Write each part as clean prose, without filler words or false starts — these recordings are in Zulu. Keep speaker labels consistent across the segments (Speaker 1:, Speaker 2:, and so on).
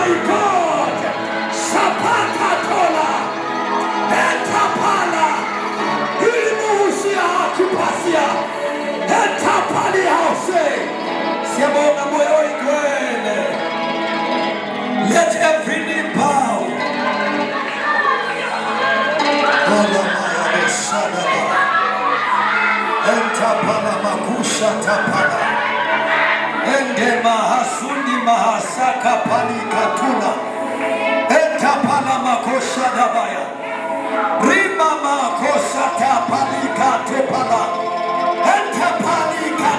Speaker 1: my God. Sapata tola. Etapala. Ilimuhusia kupasia. Etapali hause. Siabona moyo ikwele. Let every knee bow. Entapala makusha tapala. Ende mahasundi mahasaka palikatuna. Entapala makosha dabaya. Rima makosha tapalikatepala. Entapalika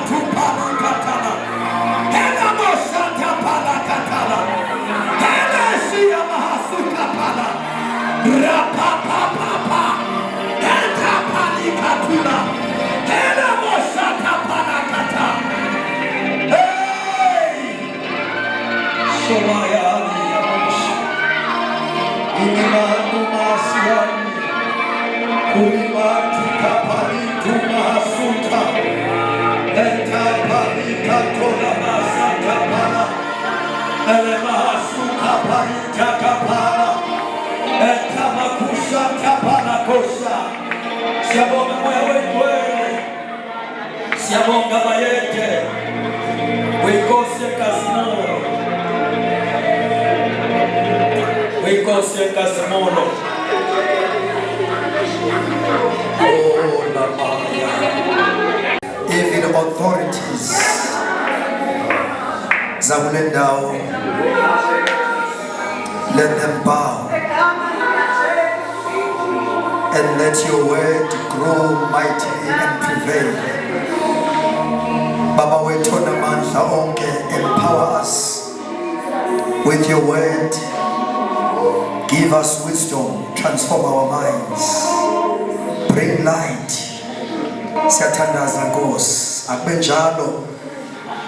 Speaker 1: katala. Ena mosha tapala katala. Ena shia mahasuka pala. Rapapapapa. Entapalika. Ena mosha tapala kata. Somaya aliyamosha. Inimanu masiani. Kulimati kapali tumasuta. Entapali katola masaka pala. Elemasu kapali takapala. Entamakusha tapala kosha. Siabonga mwewe kwele. Siabonga mayeke. Wikose kasimoro. Wikose kasimoro. Oh, la maya. Even authorities zakulendao, let them bow and let your word grow mighty and prevail. Baba wetu na mandla onke, empower us with your word. Give us wisdom, transform our minds, bring light. Siyathandaza Nkosi, akubenjalo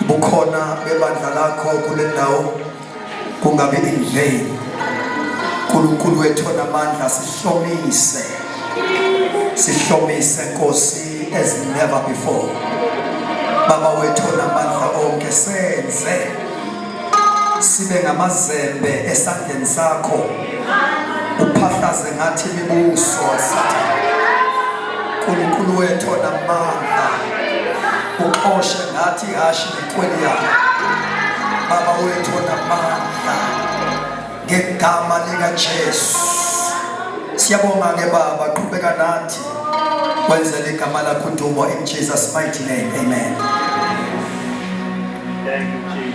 Speaker 1: bukhona bebandla lakho kule ndawo kungabi in vain. uNkulunkulu wethu namandla sihlomise Nkosi as never before. Baba wethu namandla onke senze sibe ngamazembe esandleni sakho, uphahlaze ngathi imibuso wasathana. uNkulunkulu wethu namandla uqoshe ngathi hashi nekweli yakho. Baba wethu namandla ngegama likaJesu siyabonga ke Baba, qhubeka nathi kwenzele igama lakho udumo in Jesus mighty name, amen.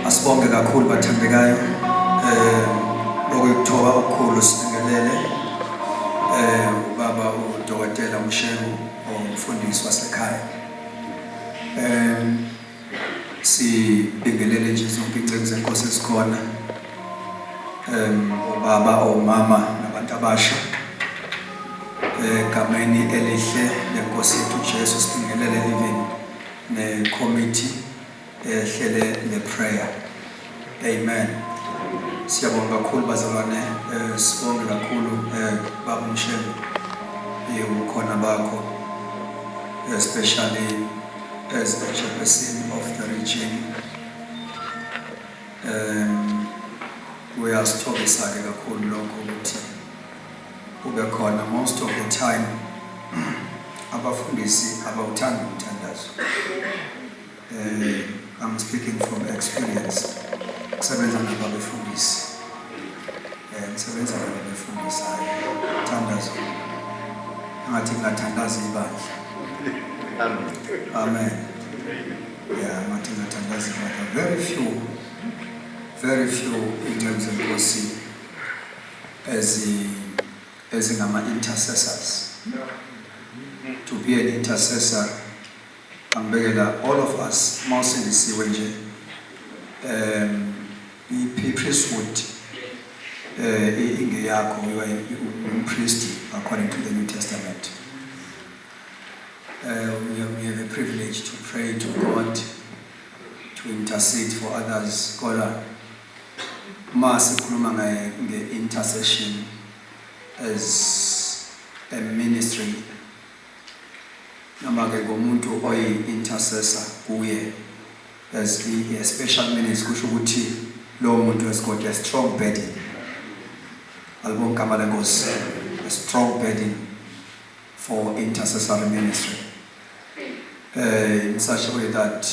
Speaker 1: Asibonge kakhulu bathandekayo, lokuthoba okukhulu sibingelele ubaba uDokotela Mshego umfundisi wasekhaya. Sibingelele nje zonke incebo zenkosi esikhona, ubaba omama nabantu abasha, egameni elihle lenkosi yethu Jesu sibingelele even ne-committee ehlele le-prayer, amen. Siyabonga kakhulu bazalwane, sibonge kakhulu baba Mshego ukhona bakho, especially as the chairperson of the region. Uyasithobisa-ke kakhulu lokho ukuthi ube khona most of the time. Abafundisi abawuthanda umthandazo. I'm speaking from experience. Kusebenza nabafundisi. Kusebenza nabafundisi umthandazo. Ngathi ngathandaza ibandla. Amen. Yeah, ngathi ngathandaza ibandla. Very few in terms of Nkosi as intercessors. To be an intercessor, all of us, mostly the Siwenje, priesthood, you are a priest according to the New Testament. We have a privilege to pray to God, to intercede for others. God, the intercession as a ministry. Namake gomuntu oyi intercessor kuye as a special ministry kusho ukuthi lo muntu has got a strong burden. Alibonga igama lenkosi. A strong burden for intercessory ministry. In such a way that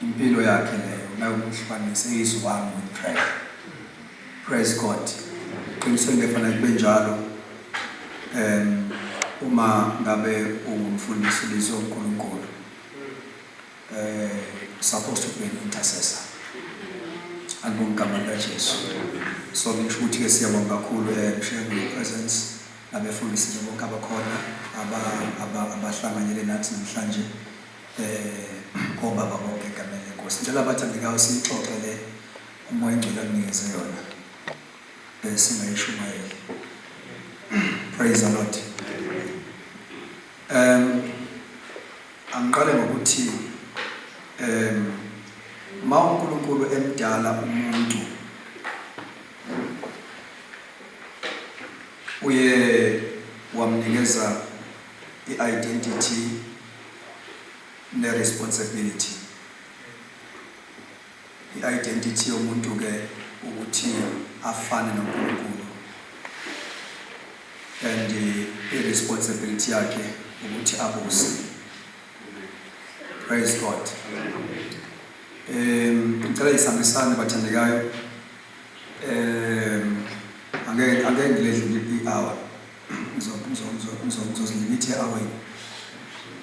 Speaker 1: impilo yakhe leyo mayumhlukanise izwami with prayer. Praise God. Qinisweni kufanele kube njalo. Uma ngabe ungumfundisi uNkulunkulu, supposed to be an intercessor. Alibonga igama likaJesu. So ngisho ukuthi ke siyabonga kakhulu sharing your presence. Abefundisi nje bonke abakhona abahlanganyele nathi namhlanje obaba bonke egameni lenkosi. Njalo abathandekayo siyixoxele umoya engcwele akunikeze yona singayishumayeli. Praise the Lord. Angiqale ngokuthi ma uNkulunkulu emdala umuntu uye wamnikeza i-identity ne-responsibility. I-identity yomuntu ke ukuthi afane noNkulunkulu, and i-responsibility yakhe ukuthi abuse. Praise God. Ngicela isambisane bathandekayo. Angeke ngiledlule i-hour. Ngizozilimithe i-hour.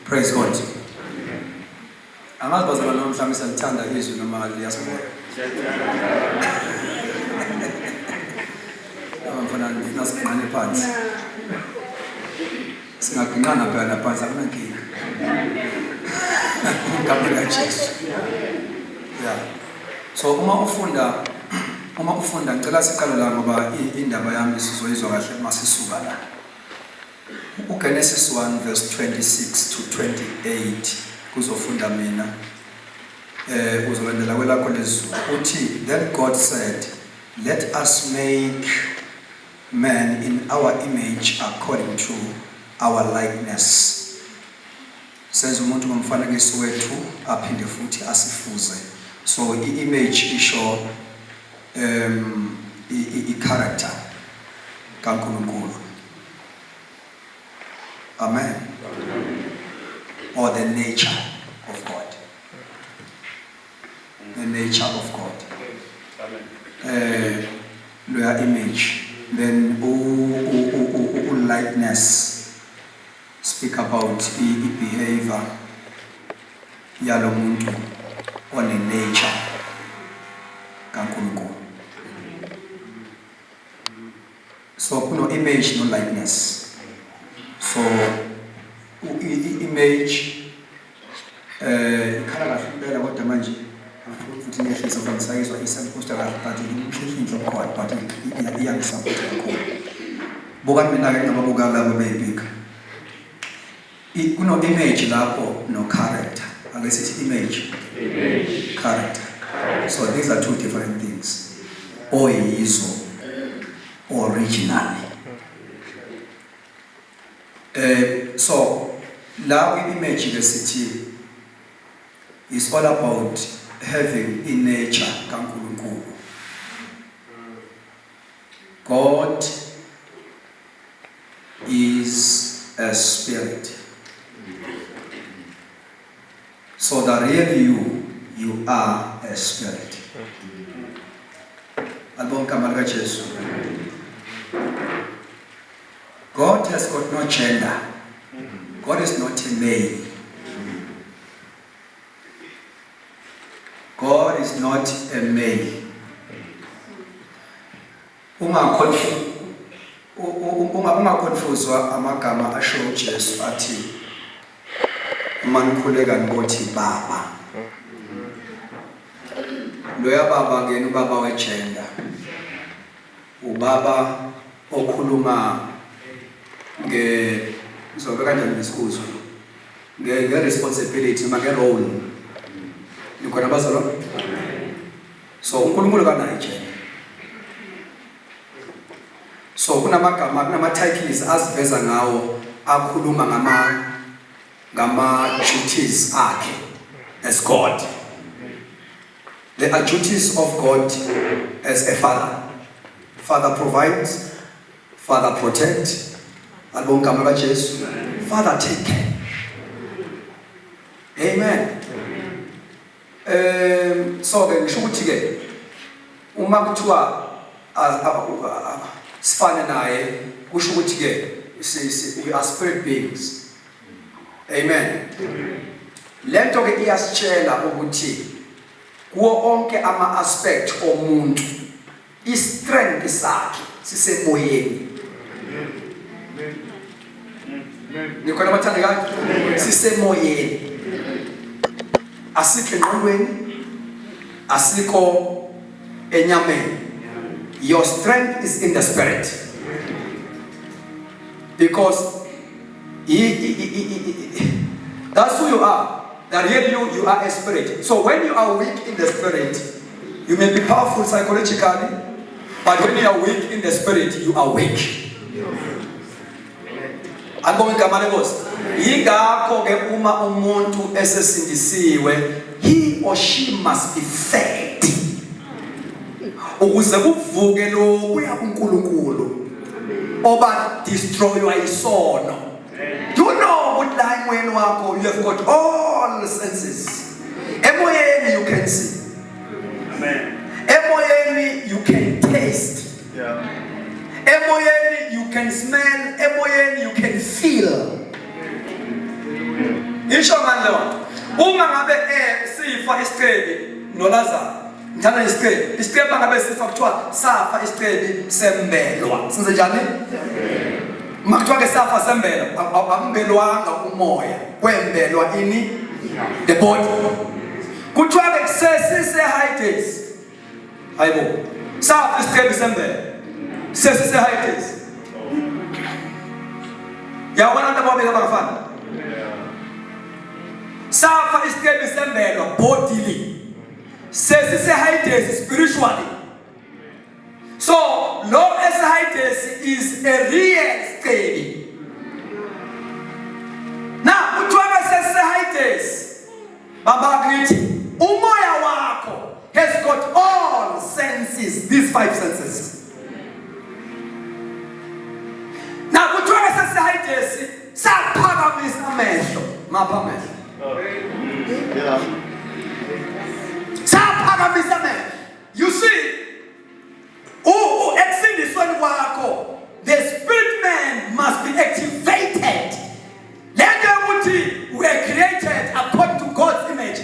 Speaker 1: Praise God. Angazi bazalwane namhlanje salithanda izwi noma liyasibona. Abafana nasiqhane phansi. Singaqinana phela phansi akunankinga. Igama likaJesu. Yeah. So uma ufunda ngicela siqale la ngoba indaba yami sizoyizwa kahle uma sisuka la. UGenesis 1 verse 26 to 28 kuzofunda mina. Uzolandela kwelakho lezwi. Uthi then God said, let us make man in our image according to our likeness. Says umuntu ngomfanekiso wethu aphinde futhi asifuze. So i-image isho i-character kaNkulunkulu. Amen. Or the nature of God. The nature of God. Their image. Then likeness. Speak about the behavior yalo muntu on the nature kaNkulunkulu. So kuno image no likeness. So image ikhala kahle impela kodwa manje futhi ngehlisa ukusayizwa isemposter kahle but imhlehlindlo khona but iyangisapota kakhulu. Buka mina ke ngababuka labo bebika. Kuno image lapho no character. Ake sithi image. Character. So these are two different things. Oyizo originally. So la image city is all about having in nature kaNkulunkulu. God is a spirit. So the real you are a spirit. Alibonga igama likaJesu. God has got no gender. God is not a male. God is not a male. Ungakonfuzwa amagama asho uJesu athi manikhuleka ngokuthi baba. Loya baba ngene ubaba wegender. Ubaba okhuluma ngizobeka kanjani ngesikhuzo nge-responsibility noma nge-role. Nikhona bazalwane? So uNkulunkulu kanayo gender. So kunamagama kunama-titles aziveza ngawo akhuluma ngama duties akhe as God. There are duties of God as a father. Father provides, Father protects, Father take care. Amen. So ngisho ukuthi ke uma kuthiwa sifane naye kusho ukuthi ke we are spirit beings. Amen. Lento ke iyasitshela ukuthi kuwo onke ama aspect omuntu istrength sakhe sisemoyeni. Nikhona bathandekayo sisemoyeni. Asikho engqondweni, asikho enyameni. Your strength is in the spirit. Because that's who you are. That really you are a spirit. So when you are weak in the spirit, you may be powerful psychologically, but when you are weak in the spirit, you are weak. Yingakho ke uma umuntu esesindisiwe, he or she must be fed. Ukuze kuvuke lo kuya kuNkulunkulu oba destroywa isono. You know what line when wakho, you have got all the senses. Emoyeni you can see. Amen. Emoyeni you can taste. Yeah. Emoyeni you can smell. Emoyeni you can feel. Isho ngalo. Uma ngabe sifa isiqebi noLazarus. Ngithanda isiqebi. Isiqebi ngabe sifa kuthiwa safa isiqebi sembelwa. Senze njani? Makuthiwa ke safa sembelwa, ambelwanga umoya. Kwembelwa ini? The body. Kuthiwa ke sesise Hades. Hayibo. Safa isiqebi sembelwa. Sesise Hades. Yabona abantu ababili abafana. Safa isiqebi sembelwa bodily. Sesise Hades spiritually. So, Lord as Hades is a real state. Now, uthiwa sesise Hades, Baba Griti, umoya wako has got all senses, these 5 senses. Now, uthiwa sesise Hades, saphakamisa amehlo, mapha amehlo. Yeah. You see, the spirit man must be activated. We were created according to God's image.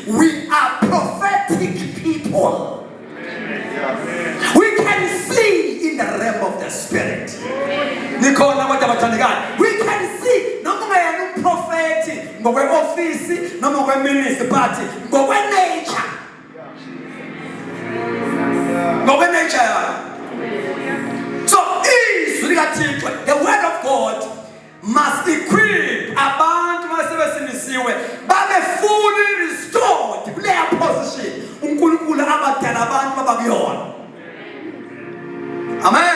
Speaker 1: We are prophetic people. We can see in the realm of the spirit. We can see. No more prophet, no more office, no more municipality, no more nature. No more nature. So the word of God must equip abantu basebesinisiwe babe fully restored their position. uNkulunkulu abadala abantu babakuyona. Amen.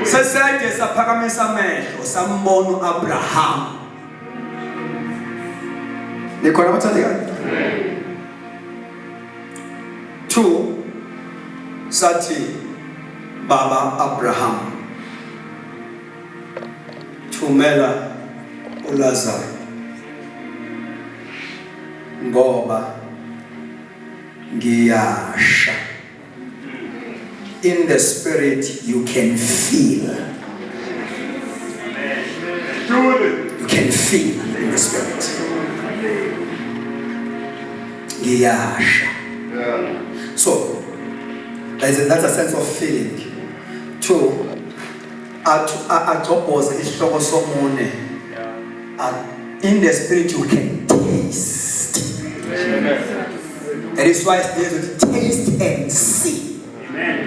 Speaker 1: Sesayide saphakamisa amehlo sambona Abraham. Nikhona bathandekayo? 2 sathi Baba Abraham thumela uLazarus ngoba ngiyasha. In the spirit you can feel. You can feel in the spirit. Ngiyasha. So that's a sense of feeling. 2 atopose isihloko somune. In the spirit you can taste. That is why it says taste and see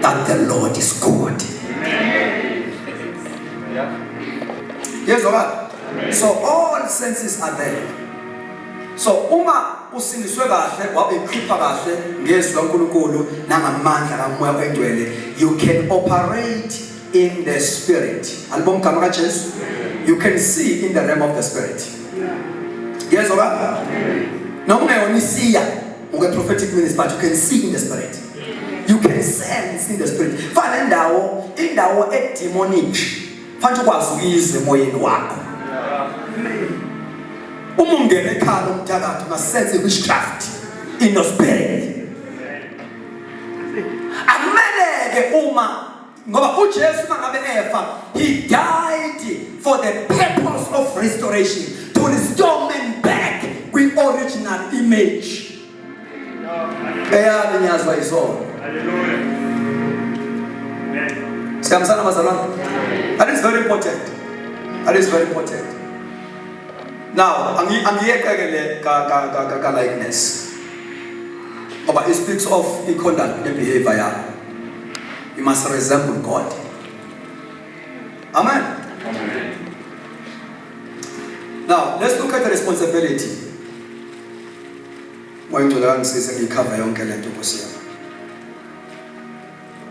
Speaker 1: that the Lord is good. Yes, Lord. So all senses are there. So uma usindiswe kahle wabekhipha kahle ngezwi laNkulunkulu nangamandla kaMoya oNgcwele, you can operate in the spirit. Album kama kaJesu, you can see in the realm of the spirit. Yes, Lord. No ungayonisiya Unge prophetic ministry, but you can see in the spirit. You can sense in the spirit. Fana indawo demonic. Fanele ukwazi ukuyizwa emoyeni wakho. Uma ungena ekhaya lomthakathi masense witchcraft in your spirit. Ameleke uma ngoba uJesu mangabe efa, he died for the purpose of restoration, to restore men back with original image. Hallelujah. That is very important. That is very important. Now, likeness. But it speaks of the conduct, the behavior. You must resemble God. Amen. Amen. Now, let's look at the responsibility.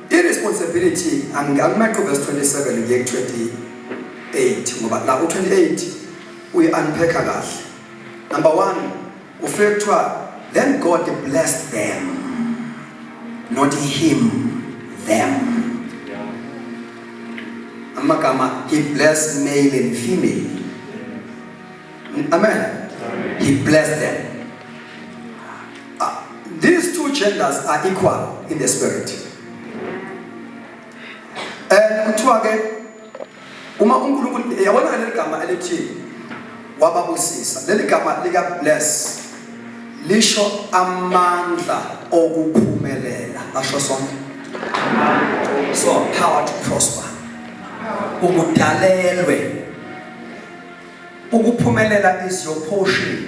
Speaker 1: Irresponsibility, and verse 27 and 28. Now, 28, we unpack again. Number one, then God blessed them, not him, them. He blessed male and female. Amen. He blessed them. These two genders are equal in the spirit. And uma uNkulunkulu yabona leli gama elithi wababusisa, leli gama lika bless lisho amandla okuphumelela. Asho sonke. So power to prosper. Ukudalelwe. Ukuphumelela is your portion.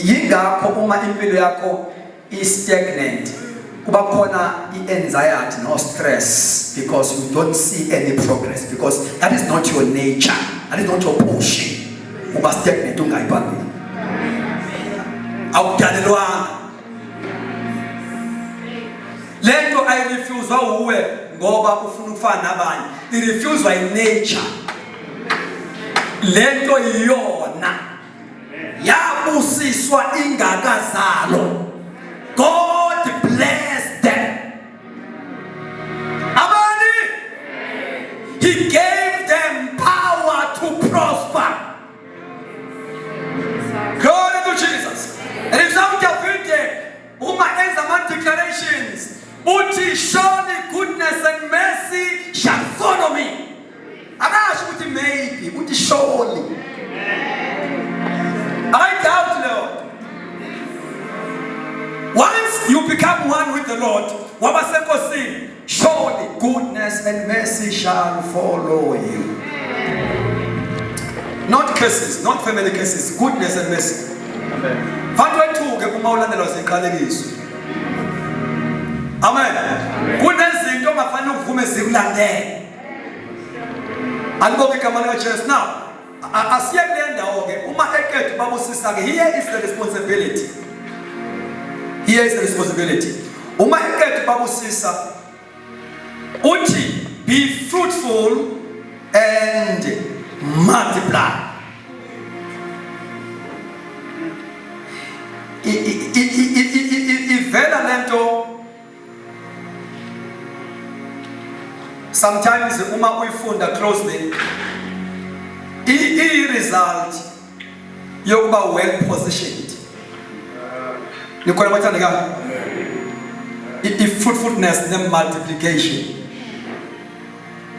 Speaker 1: Yingakho uma impilo yakho is stagnant, kuba khona i-anxiety no stress, because you don't see any progress, because that is not your nature, that is not your portion. Uba stagnant ungayiphambili. Awudalelwanga. Lento ayirefuse uwe ngoba ufuna ukufana nabanye. Irefuse by nature. Lento iyona. Yabusiswa ingakazalo. God bless them. Amani. He gave them power to prosper. Glory to Jesus. And if somebody Uma ends among declarations, Uti surely goodness and mercy shall follow me. Arash uti maybe, uti surely. I doubt, Lord. Once you become one with the Lord, surely goodness and mercy shall follow you. Not curses, not family curses, goodness and mercy. Amen. Goodness is not a fan of women. Now, as here is the responsibility. Here is the responsibility. Uti, be fruitful and multiply. Sometimes uma uyifunda closely, result yokuba well positioned. Fruitfulness and multiplication.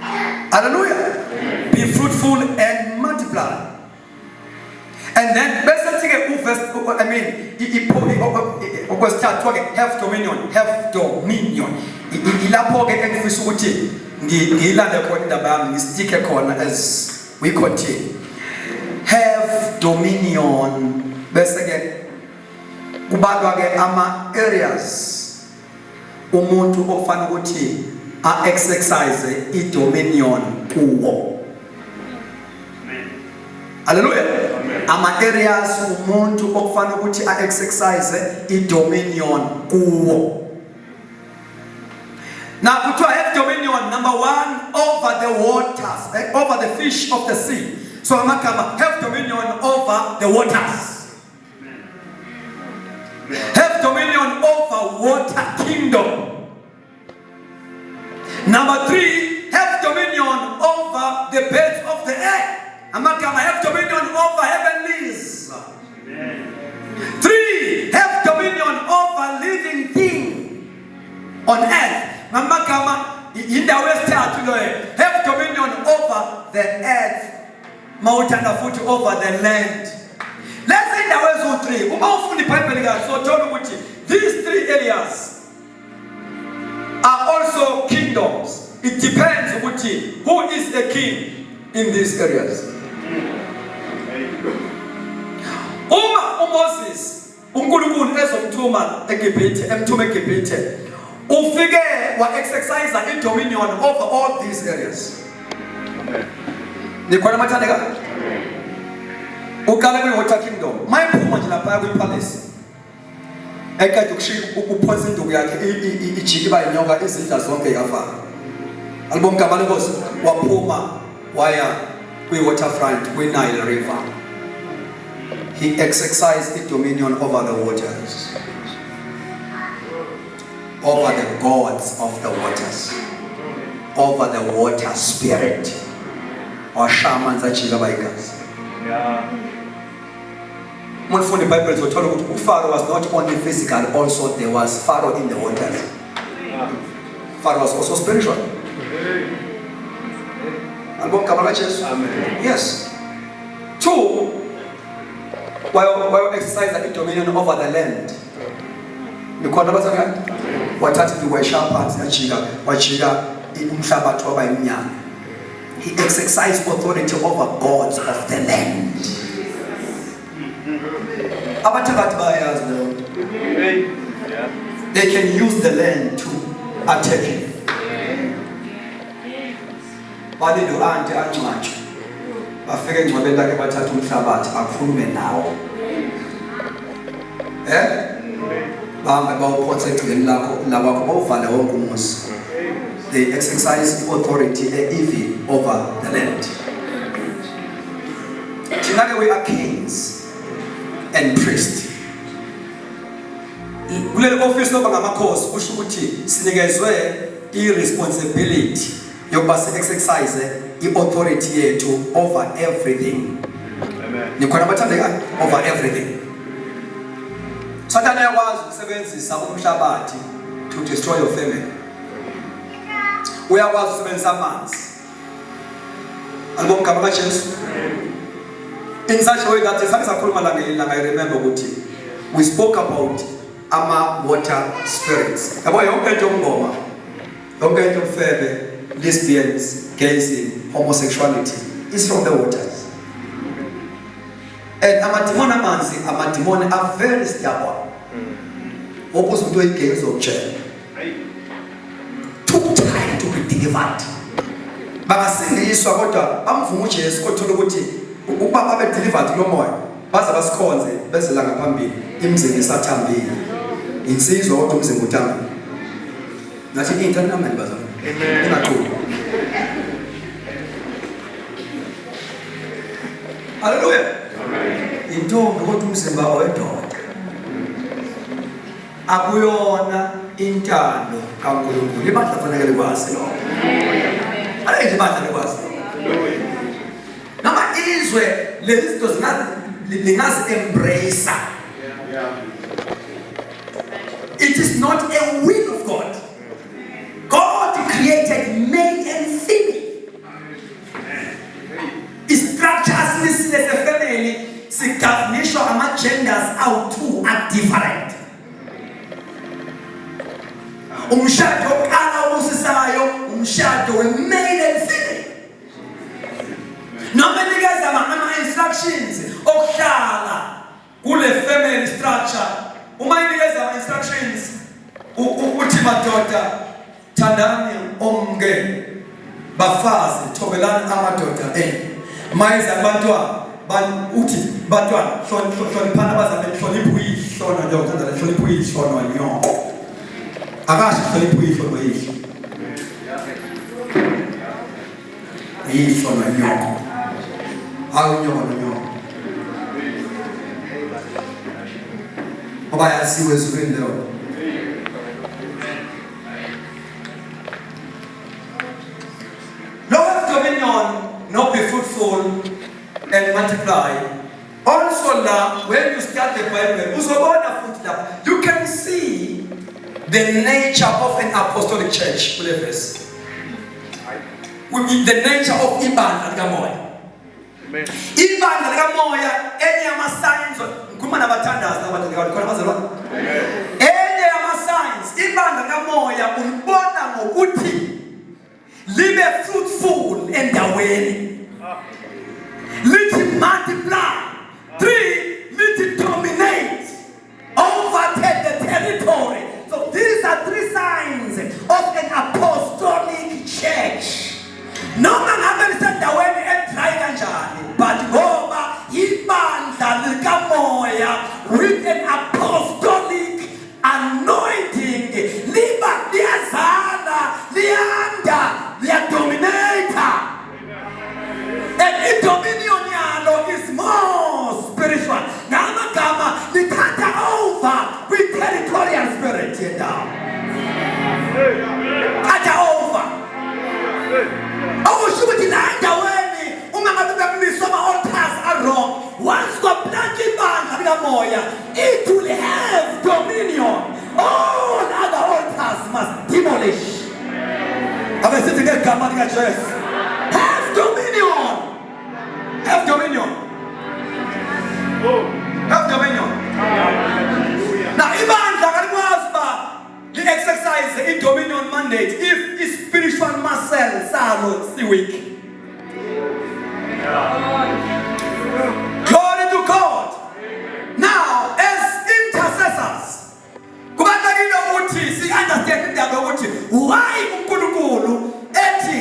Speaker 1: Hallelujah. Be fruitful and multiply. And then start talking, have dominion, have dominion. As we continue. Have dominion. Best again. Ama areas umuntu ofana ukuthi exercise dominion kuwo. Hallelujah. Ama areas umuntu ofana ukuthi exercise dominion kuwo. Now, to have dominion, number one, over the waters, over the fish of the sea. So, have dominion over the waters. Have dominion over water kingdom. Number 3, have dominion over the birds of the air. Amakama, have dominion over heavenlies. 3, have dominion over living thing on earth. Amakama, in the west have dominion over the earth. Mountain of foot over the land. Let's say the words on 3. So these 3 areas are also kingdoms. It depends on who is the king in these areas. Moses, uNkulunkulu ezomthuma eGibhithe, emthuma eGibhithe, ufike wa-exercise i-dominion over all these areas. Nikhona mathandeka? Uqale kwi-water kingdom. Mayiphuma nje lapha kwi-palace. Ekade ukuphonsa induku yakhe ijiki iba inyoka izidla zonke yafana. Alibonke igama lenkosi. Waphuma waya kwi-waterfront kwi-Nile River. He exercised the dominion over the waters, over the gods of the waters, over the water spirit. Or shamans ajika bayigazi. When the Bible was told Pharaoh was not only physical, also there was Pharaoh in the waters. Pharaoh was also spiritual. Yes. 2, while exercising the dominion over the land. He exercised authority over gods of the land. They can use the land to attack him. They exercise authority even over the land. Tonight we are kings and priests. Kuleli office lo bangamakhosi kusho ukuthi sinikezwe irresponsibility yokuba si-exercise i-authority yethu over everything. Amen. Nikhona bathandeka over everything. Sathane uyakwazi ukusebenzisa umhlabathi to destroy your family. Uyakwazi ukusebenzisa amanzi. Alibonke igama kaJesu. In such a way that I remember what we spoke about water spirits. Lesbians, gays, homosexuality is from the waters. And amademon are very stubborn. Opposite to it gays of church. Took time to be delivered. But I say this, I'm from which is to ubaba bedelivered lo moya baza basikhonze bezela ngaphambili imizimba isathambile insizwa kodwa umzimba uthambile nathi internal bazana amen ingaqhubi haleluya amen intombi kodwa umzimba owedoda akuyona intando kaNkulunkulu ibandla fanele likwazi lo ale nje ibandla likwazi lezi zinto lingazi-embrace. It is not a will of God. God created male and female. Structures as a family, signification among genders are two are different. Umshado kala usisayo, umshado male and female. No many guys have instructions. Okhala kule family structure. Umani guys have instructions. Uthi madoda thandani omngeni bafazi thobelani amadoda mayiza abantwana uthi bantwana hloniphana bazabe hlonipha uyihlono nje uthanda hlonipha uyihlono nyoko akashi hlonipha uyihlono yihlono nyoko ngoba yaziwe ezulwini leyo. Lord have dominion, not be fruitful and multiply. Also now, when you start the Bible, you can see the nature of an apostolic church. Will be the nature of ibandla likamoya. Ibandla likamoya enye yama signs ngikhuluma nabathandazi nabathandekayo khona bazalwane. Enye yama signs ibandla likamoya ulibona ngokuthi libe fruitful endaweni. Lithi multiply. 3, lithi dominate. Overtake the territory. So these are 3 signs of an apostolic church. Noma ngabe lisendaweni edry kanjani, but ngoba ibandla likamoya with an apostolic anointing liba liyazana liyanda liyadominata. And dominion yalo is more spiritual. Namagama lithatha over with territorial spirit here down. Thatha over. Awushukuthi la endaweni uma ngabe bekumiswa ama-altars are-wrong. Once koplanka ibandla likamoya, it will have dominion. All other altars must demolish. Abesithi ngegama likaJesu. Have dominion. Have dominion. Have dominion. Now, ibandla kalikwazi uba li-exercise i-dominion mandate if i-spiritual muscle salo si-weak. Glory to God. Now, as intercessors, kubalulekile ukuthi si-understand indaba yokuthi why uNkulunkulu ethi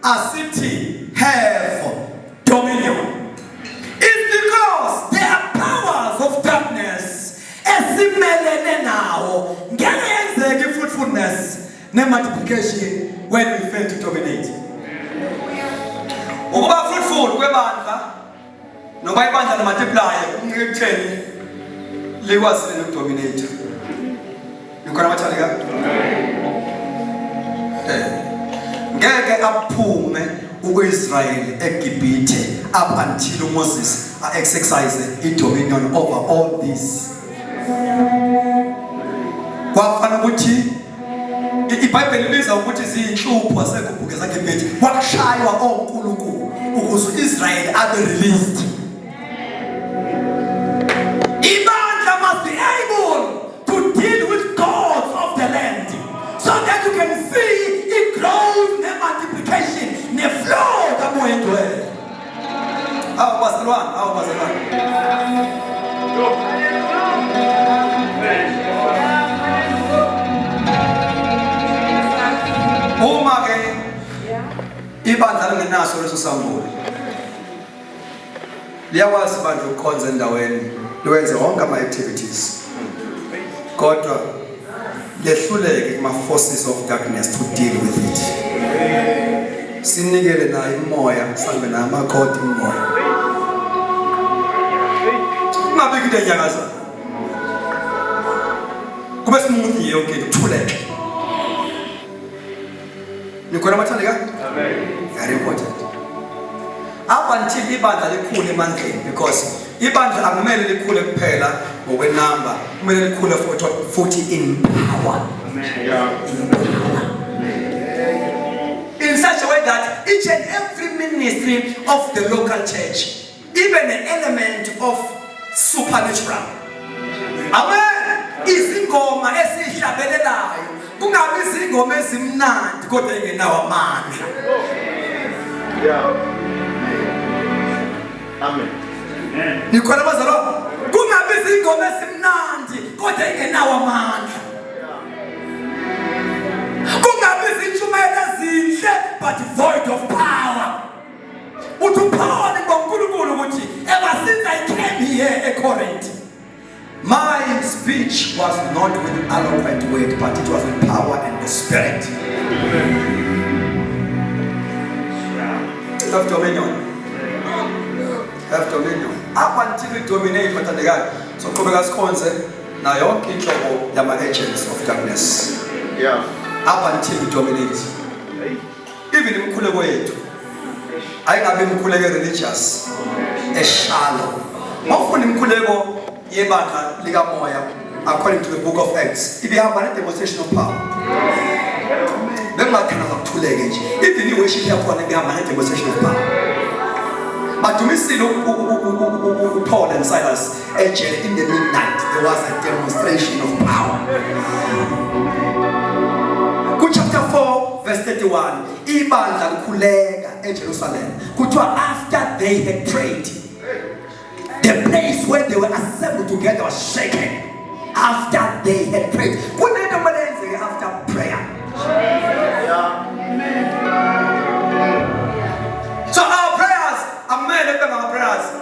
Speaker 1: asithi have dominion. It's because there are powers of darkness esimelene nawo ngeke yenzeke fruitfulness ne-multiplication when we fail to dominate. Ukuba fruitful kwebandla noba ibandla li-multiply ekutheni likwazile nokudominate. Nikhona amathalika? Ngeke aphume u-Israel eGibhithe up until Moses exercise i-dominion over all this. Kwafana ukuthi iBhayibheli libiza ukuthi ziyinhlupho asekubhuke zaGibhithe wakushaywa onkulunkulu ukuze u-Israel abe released. Ibandla must be able to deal with gods of the land so that you can see it grows, the multiplication, the flow kamoya ngcwele. Awu bazalwane. Uma ke ibandla lingenaso leso sambulo liyakwazi bandla ukukhonza endaweni liwenze wonke ama-activities kodwa lehluleke kuma-forces of darkness to deal with it. Sinikele nayo imoya sihambe nayo amakhodi imoya ungabeki into enyakaza kube simunye yonke kuthuleke. Nikhona amathandeka? Amen. Very important. Up until ibandla likhule emandleni, because ibandla akumele likhule kuphela ngokwenamba, kumele likhule futhi in power. In such a way that each and every ministry of the local church, even an element of supernatural. Amen. Izingoma esihlabelelayo kungabi izingoma ezimnandi kodwa engenawo amandla. Amen. Nikhona bazalwane kungabi izingoma ezimnandi kodwa engenawo amandla. Kungabi izintshumayelo ezinhle but void of power. Uthuphawu ngoNkulunkulu ukuthi ever since I came here at Corinth, my speech was not with eloquent word, but it was with power and the Spirit. Have dominion. Have dominion. Up until we dominate, so na yonke inhlobo yama-agents of darkness.
Speaker 2: Yeah.
Speaker 1: Up until we dominate. Even imkhuleko yethu ayingabe imkhuleko religious eshalo. Mawufuna imkhuleko yebandla likamoya according to the book of Acts, ibihamba ne-demonstration of power. Bengathanda kakuthuleke nje. Even i-worship yakhona ibihamba ne-demonstration of power. But to me still Paul and Silas ejele in the midnight there was a demonstration of power. Chapter 4 verse 31, ibandla likhuleka eJerusalem kuthiwa after they had prayed, the place where they were assembled together was shaken. After they had prayed, kunento malenzeke after prayer. So our prayers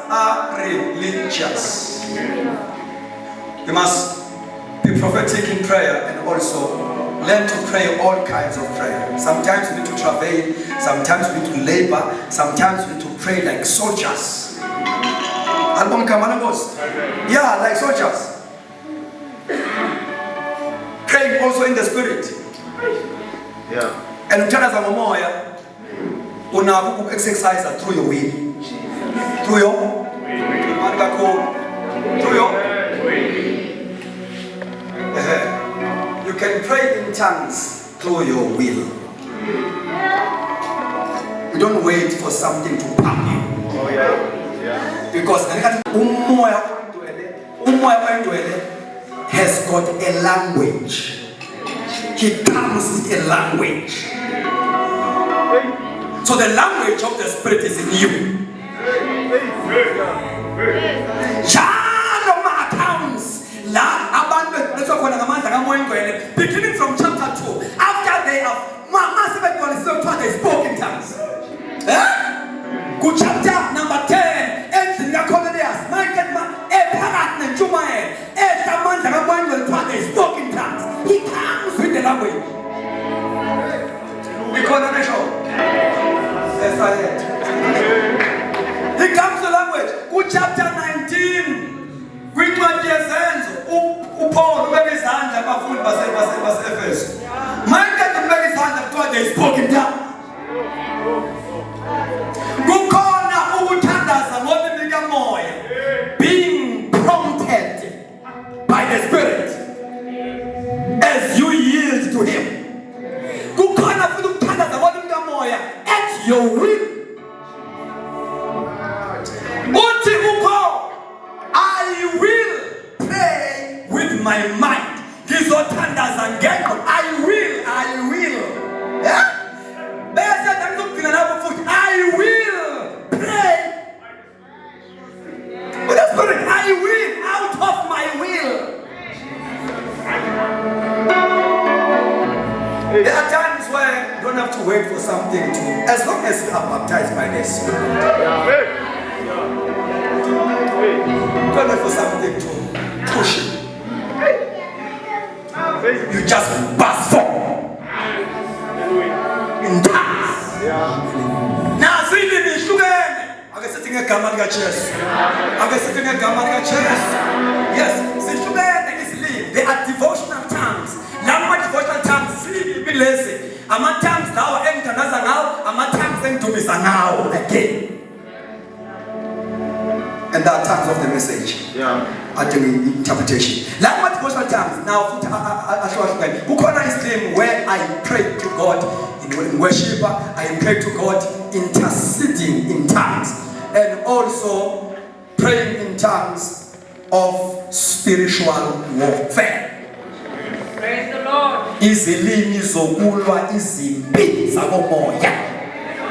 Speaker 1: are religious. You must be prophetic in prayer and also learn to pray all kinds of prayer. Sometimes we need to travail, sometimes we need to labor, sometimes we need to pray like soldiers. Yeah, like soldiers. Praying also in the spirit.
Speaker 2: Yeah.
Speaker 1: And utana za momoya unako exercise through your will. Through your you can pray in tongues through your will. You don't wait for something to pump you.
Speaker 2: Oh yeah. Yeah.
Speaker 1: Because umoya has got a language. He comes with a language. So the language of the spirit is in you. Beginning from chapter 2, after they have they spoke in tongues. Good chapter number 10, they spoke in tongues. He comes with the language. He comes with the language. Good chapter 19. Paul they spoke in tongues. Being prompted by the Spirit as you yield to Him. At your will. I will pray with my mind. I will. Yeah? I will pray with the Spirit. I will out of my will. There are times where you don't have to wait for something to, as long as you are baptized by the Spirit. You don't wait for something to push you. You just burst forth in tongues. Now, see the sugar. I guess sitting a gamma chest. Yes, see sugar is leave. They are devotional tongues. Language devotional tongues. Sleep, be lazy. I'm a tongues now. Enter now. I'm a tongues into me now again. And there are tongues of the message.
Speaker 2: Yeah.
Speaker 1: At the interpretation. Language devotional tongues. Now, Ukona is name where I pray to God in worship. I pray to God interceding in tongues. And also praying in tongues of spiritual warfare.
Speaker 3: Praise the Lord.
Speaker 1: Izilimi zokulwa izimpi zakomoya.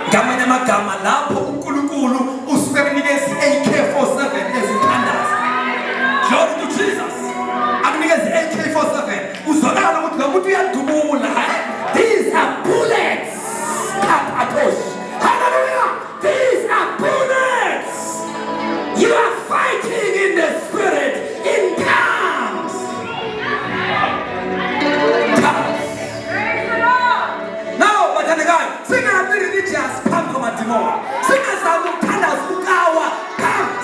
Speaker 1: Ngamanye amagama lapho uNkulunkulu usuke enikeza AK47 ezithandaza. Glory to Jesus. Akunikeza AK47 uzolala ukuthi lo muntu uyadubula. These are bullets. Hallelujah. These are bullets. You are fighting in the spirit in tongues.
Speaker 3: Praise the Lord.
Speaker 1: Now, but then again, sing a religious come from a demon. Sing a song of colors,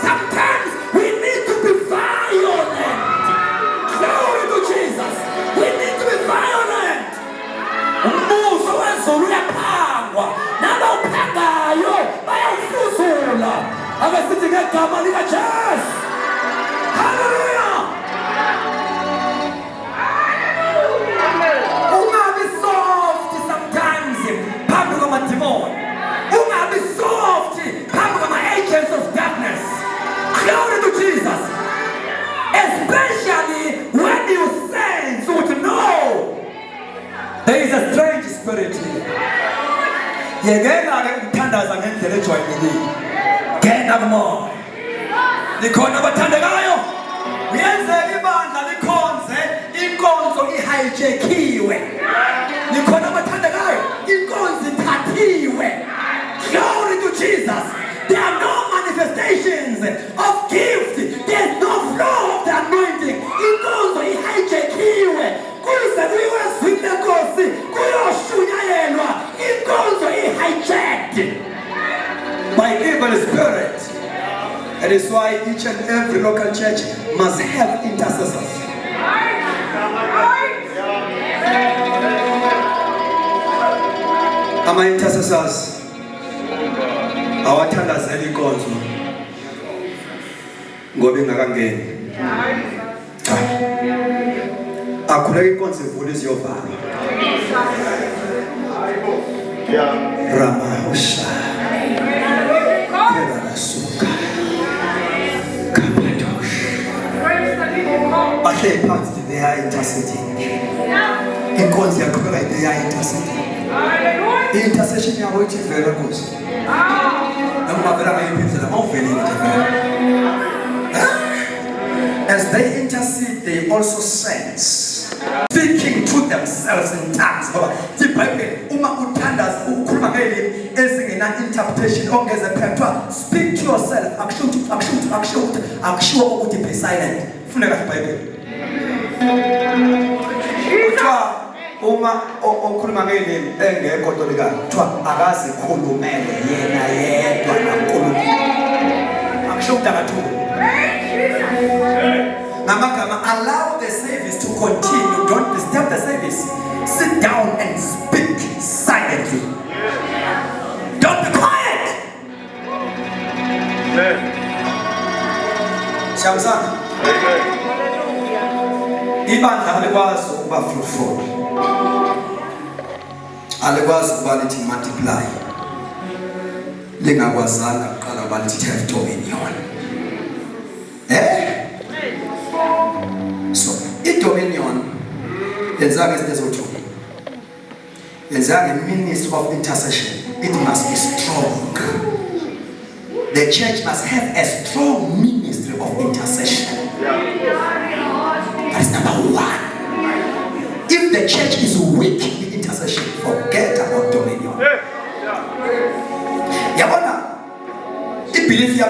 Speaker 1: sometimes we need to be violent. sithi ngegama likaJesu. Hallelujah. Ungabi soft sometimes phambi kwamademoni. Ungabi soft phambi kwama-agents of darkness. Glory to Jesus. Especially when you sense to know there is a strange spirit here. Yekela-ke ukuthandaza ngendlela ejwayelekile. Ngena kumoya. Likhona abathandekayo. Uyenzeka ibandla likhonze inkonzo ihijackiwe. Likhona abathandekayo inkonzo ithathiwe. Glory to Jesus. There are no manifestations of gift. There is no flow of the anointing. Inkonzo ihijackiwe. Kuze kuyiwe ezwini lenkosi kuyoshunyayenwa. Inkonzo ihijacked by evil spirit. That is why each and every local church must have intercessors. Ama intercessors awathandazela inkonzo ngoba ingakangeni. Cha. Akhuleka inkonzo ivule iziyovalwa. Ramahusha. Kerasuka. Kapadosh. Bahle phansi they are interceding. Inkonzo yaqhubeka they are interceding. Intercession yabo ithi vele Nkosi. Ngomavela ngayiphindela mawuvele as they intercede, they also sense, speaking to themselves in tongues. The Bible, uma uthandaza ukhuluma ngelimi ezingena interpretation ongeze phethwa, speak to yourself. Akushiwo ukuthi be silent. Funeka iBhayibheli. Kuthiwa uma okhuluma ngelimi engekho ntolikazi, kuthiwa akazikhulumele yena yedwa naNkulunkulu. Akushiwo ukuthi akathuki. Namagama, allow the service to continue. Don't disturb the service. Sit down and speak silently. Don't be quiet. Shamsana. Ibandla alikwazi ukuba fruitful. Alikwazi ukuba lithi multiply. Lingakwazanga kuqala ukuba lithi have dominion. So, dominion is a ministry of intercession. It must be strong. The church must have a strong ministry of intercession. That is number one. If the church is weak in intercession, forget about dominion. The belief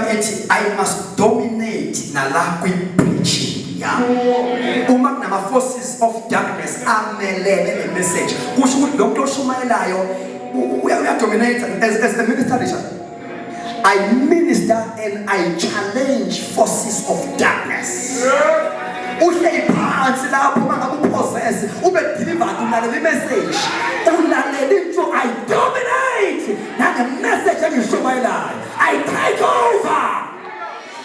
Speaker 1: I must dominate nalakwi preaching. Uma forces of darkness amelele the message. Kusho ukuthi lo muntu oshumayelayo uyadominate as a minister. I minister and I challenge forces of darkness. Uhle phansi lapho mangakupossess ube delivered ulalele message. Ulalele into I dominate. Na the message engishumayelayo I take over.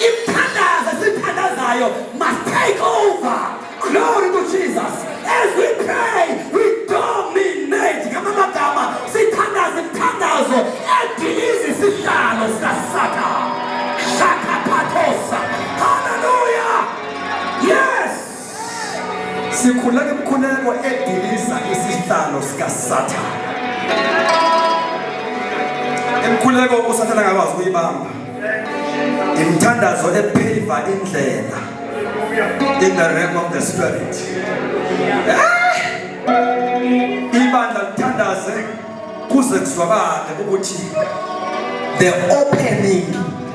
Speaker 1: Imthandazo sithandazayo must take over. Glory to Jesus. As we pray, we dominate. Ngamagama sithandaza imthandazo edilize isihlalo sikaSatha. Shaka patosa. Hallelujah. Yes. Sikhuleka imkhuleko ediliza isihlalo sikaSatha. Imkhuleko uSathana ngakwazi ukuyibamba. Imthandazo ephaver indlela in the realm of the spirit. Ibandla lithandaze kuze kuzwakale ukuthi the opening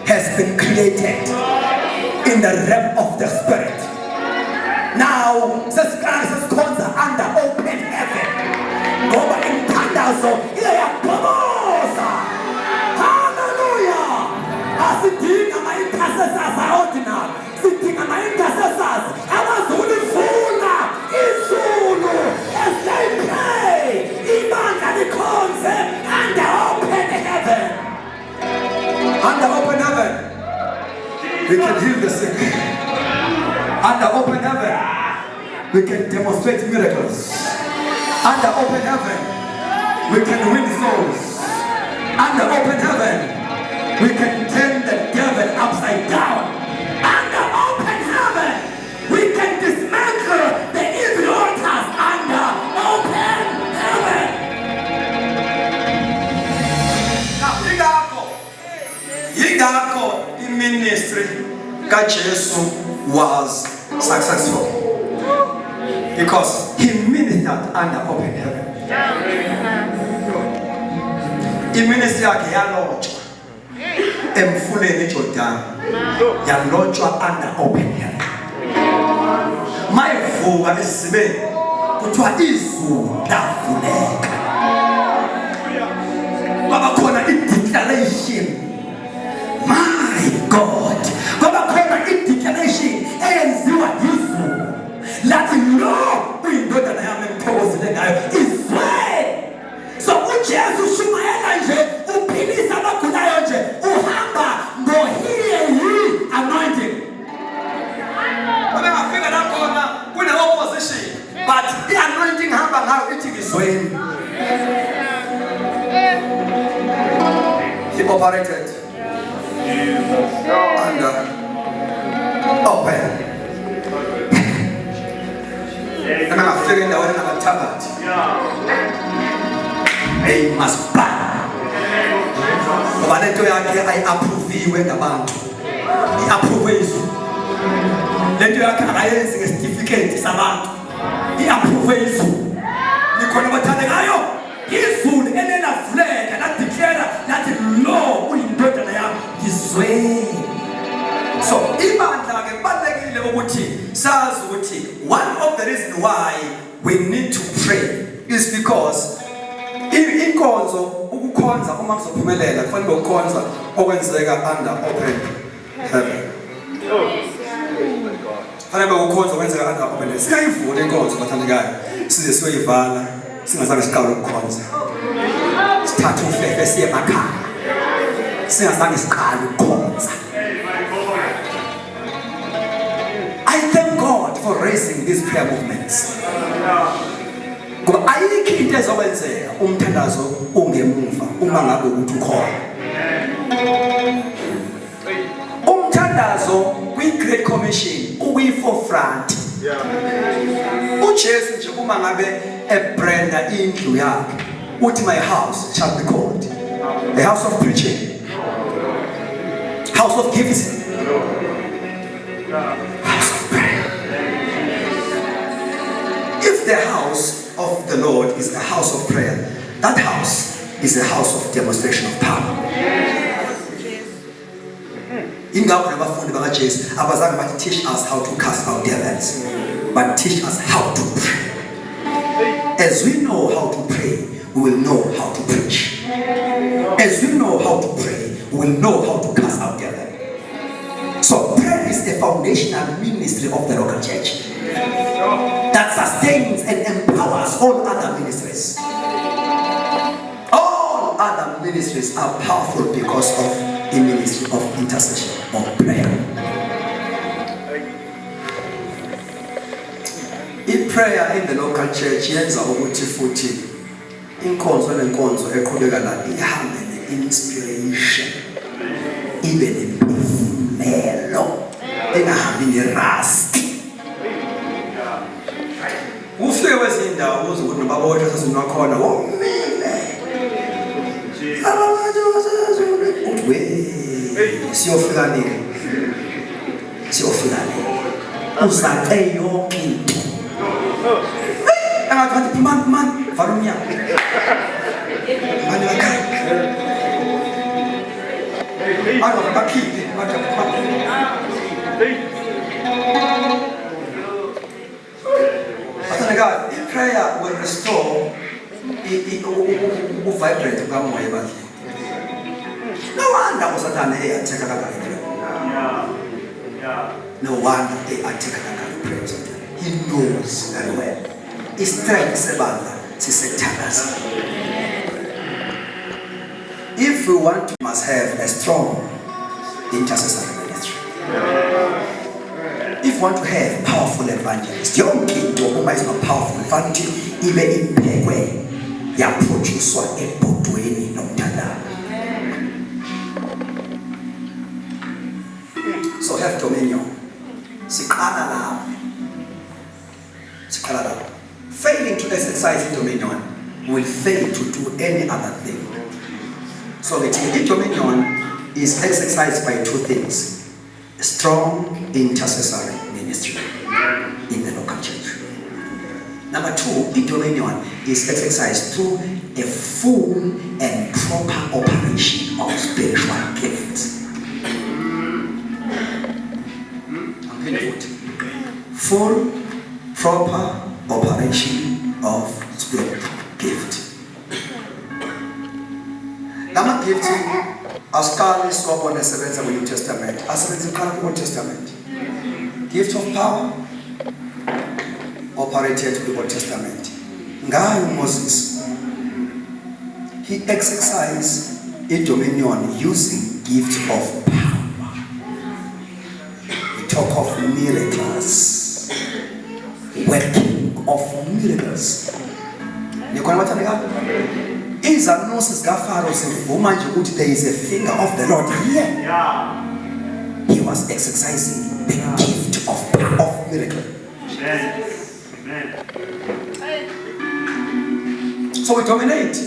Speaker 1: has been created in the realm of the spirit. Now sesikhonza under open heaven. Ngoba imthandazo iyabhoboza. Hallelujah. Asidinga ama-intercessors ordinary. Sidinga ama-intercessors abazulifuna izulu as they pray. Ibandla likhonze under open heaven. Under open heaven. We can heal the sick. Under open heaven, we can demonstrate miracles. Under open heaven, we can win souls. Under open heaven, we can turn the devil upside down. Under open heaven, we can dismantle the evil altars. Under open heaven. Now, yingakho ministry kaJesu was successful, because he ministered under open heaven. Iministry yakhe yalotshwa emfuleni eJordan, yalotshwa under open heaven. Mayivuka esizibeni kuthiwa izulu lavuleka, kwaba khona i-declaration. My God, kwaba khona i-declaration eyenziwa yizulu lathi lo uyindodana yami engithokozile ngayo izwe. So uJesu shumayela nje, uphilisa abagulayo nje, uhamba ngo-healing anointing. Babengafika la khona kune-opposition, but i-anointing hamba ngayo ithi ngizweni. He operated under open. Babengafika endaweni engamathabathi. They must bow. Ngoba lento yakhe ayi-approviwe ngabantu. I-approve izulu. Lento yakhe akayenzi ngesitifiketi sabantu. I-approve izulu. Nikhona abathandekayo, izulu elenavuleka ladeclare lathi lo uyindodana yami ngizwe. So ibandla-ke kubalulekile ukuthi sazi ukuthi one of the reasons why we need to pray is because inkonzo, ukukhonza uma kuzophumelela kufanele ukukhonza okwenzeka under open heaven. Kufanele ukukhonza okwenzeka under open heaven. Singayivula inkonzo bathandekayo, size siyoyivala singazange siqale ukukhonza. Sithathe ufefe siye emakhaya singazange siqale ukukhonza. I thank God for raising these prayer movements. Ngoba ayikho into ezokwenzeka umthandazo ungemuva uma ngabe ukuthi ukhona. Umthandazo kwi-Great Commission ukuyi-forefront. uJesu nje uma ngabe ebranda indlu yakhe uthi my house shall be called the house of preaching, house of gifts, house of prayer. If the house of the Lord is a house of prayer, that house is a house of demonstration of power. Ingakho nabafundi bakaJesu abazange bathi teach us how to cast out devils, but teach us how to pray. As we know how to pray, we will know how to preach. As we know how to pray, we will know how to cast out devils. So prayer is the foundational ministry of the local church that sustains and empowers all other ministries. All other ministries are powerful because of the ministry of intercession or prayer. In prayer in the local church, yenza ukuthi futhi inkonzo nenkonzo eqhubeka la ihambe ne-inspiration, ibe nemphefumelo, engahambi ngerust. Ufike kwezinye indawo uze ukuthi nobabotha sasini wakhona womile. Siyofika nini? Siyofika nini? Uzaqe yonke into. Engathi man vala umnyango. Manje bakhaya. Bakhiphe God, prayer will restore vibrate kamoya bakhe. No wonder usathane attack kangaka. No wonder they attack kangaka. He knows very well. His strength sebandla sisethandaza. If we want to, must have a strong intercessory ministry. If you want to have powerful evangelists, yonke into uma is not powerful, fanti ibe iphekwe yaproduced ebhodweni nomthandana. So have dominion. Siqala lapho. Failing to exercise dominion will fail to do any other thing. So the dominion is exercised by two things: a strong intercessory ministry in the local church. Number two, dominion is exercised through a full and proper operation of spiritual gifts. Full, proper operation of spiritual gift. Lama gift askali swabone sebenza ku New Testament, asebenza ku Old Testament. Gift of power operated in the Old Testament. Ngayo Moses, he exercised a dominion using gift of power. We talk of miracles, working of miracles. Is a nonsense Pharaoh there is a finger of the Lord here. He was exercising the gift of miracle. So we dominate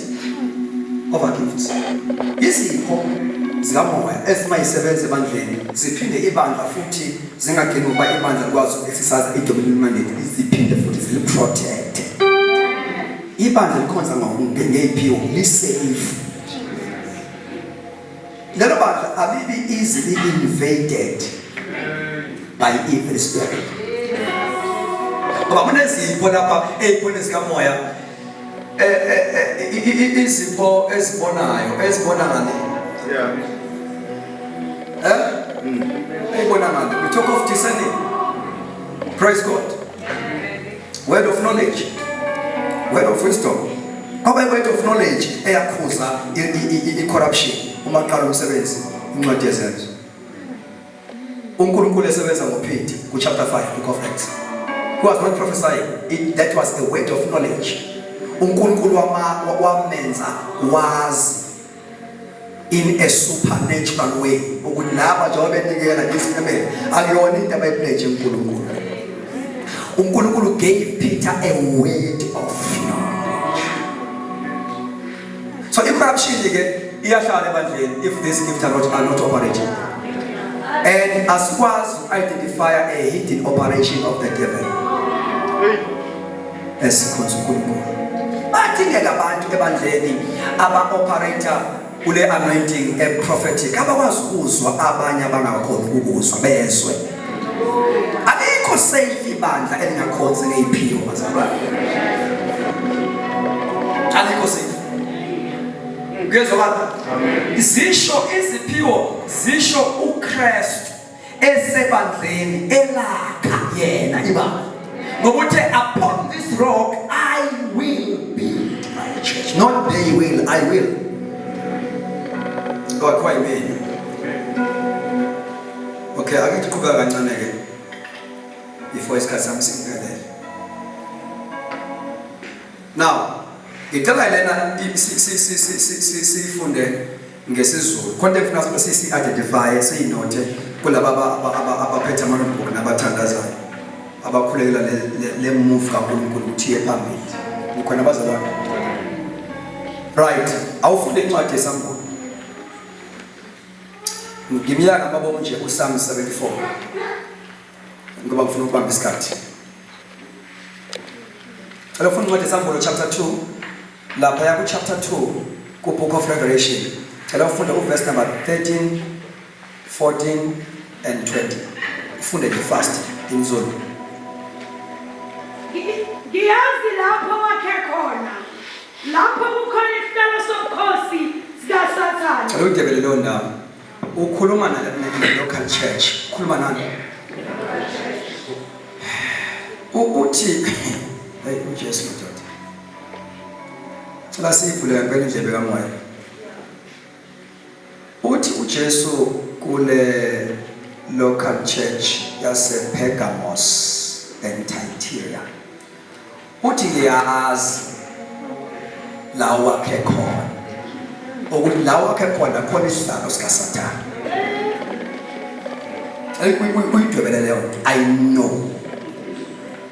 Speaker 1: over gifts. Izipho zikamoya esimayisebenza ebandleni ziphinde ibandla futhi zingagcina ukuba ibandla likwazi uku-exercise i-dominion mandate, ziphinde futhi zili-protect. Ibandla likhonza ngeyiphiwo lisafe. Lelo bandla alibi easily invaded by evil spirit. Ngoba kunezipho lapha ey'phoni zikamoya izipho ezibonayo ezibona ngani? Ey'bona ngani? We talk of discerning. Praise God. Word of knowledge. Word of wisdom. Ngoba word of knowledge eyakhuza i-corruption uma qala umsebenzi incwadi yezenzo. uNkulunkulu esebenza ngoPeter ku chapter 5 book of Acts. He was not prophesying. That was a word of knowledge. uNkulunkulu wamenza was in a supernatural way. Ukuthi laba njengoba benikela isimemelo akuyona into abayipledge uNkulunkulu. uNkulunkulu gave Peter a word of knowledge. So corruption again, iyashala ebandleni if these gifts are not operating. And as well as identify a hidden operation of the devil. Esikhonzukulunkulu. Badingeka abantu ebandleni aba-operator kule anointing prophetic abakwazi ukuzwa abanye abangakhona ukuzwa bezwe. Alikho safe ibandla elingakhonzi ngeyiphiwo bazalwane. Alikho safe. Ngezwakala. Zisho iziphiwo zisho uKristu esebandleni elakha yena ibandla. Ngokuthi upon this rock I will build my church. Not they will, I will. God quite mean. Okay, ake tuqhubeka kancane ke. Before isikhathi sami singene. Now, ngicela lena sifunde ngesizulu. Konke kufanele sisi identify siyinote kulaba abaphethe amanotebook nabathandazayo. Abakhulekela le move kaNkulunkulu uthiye phambili. Ukhona bazalwane. Right, awufunde incwadi yeSamuel. Ngiminyaka mabonke nje uPsalm 74. Ngoba ngifuna ukubamba isikhathi. Alo funda incwadi yeSamuel chapter 2. Lapha ya ku chapter 2 ku book of Revelation. Alo funda verse number 13, 14 and 20. Ufunde the fast in Zulu.
Speaker 3: Ngiyazi lapho wakhe khona. Lapho kukhona isihlalo sobukhosi sikaSathane.
Speaker 1: Alo udebele lo ndawo. Ukhuluma na local church. Ukhuluma nani? Uthi hey uJesu mthatha. La sivule ngempela indlebe kamoya. Uthi uJesu kule local church yase Pergamos and Thyatira. Uthi ngiyazi la wakhe khona. Ukuthi la wakhe khona khona isihlalo sikaSathane. I know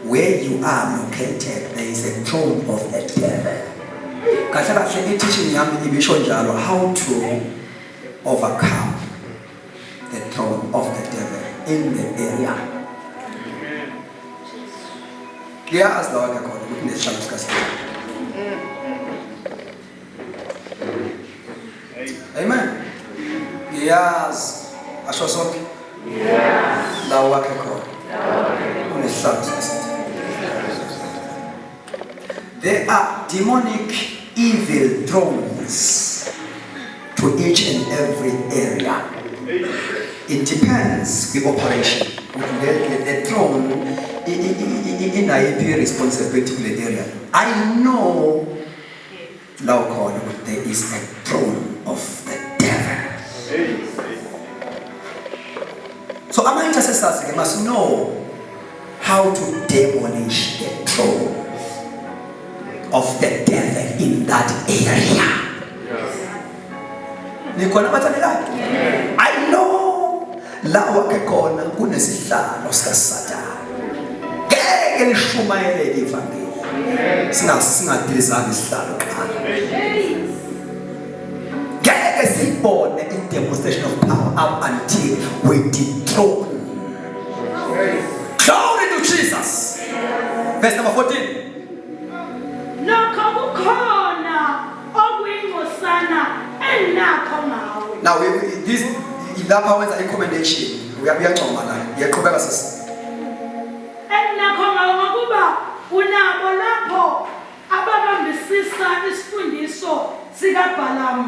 Speaker 1: where you are located, there is a throne of the devil. Kahle teaching yami ibisho njalo how to overcome the throne of the devil in the area. As the wakhe khona ukuthi nesihlalo sikaSathane. Amen. Yes. Asho sonke. Yes. La wakhe khona. Unesihlalo sikaSathane. There are demonic evil thrones to each and every area. It depends the operation. The throne in a responsibility to the area. I know now there is a throne of the devil. So our intercessors must know how to demolish the throne of the devil in that area. I know la wakhe khona kunesihlalo sikaSathane. Ngeke lishumayele ivangeli. Singadilizana isihlalo qala. Ngeke sibone demonstration of power up until we dethrone. Glory to Jesus. Verse number 14. Now this ilapha wenza recommendation uyaqhoma la yaqhubeka sisi
Speaker 3: enakho ngokuba unabo lapho ababambisisa isifundiso sika Balaam.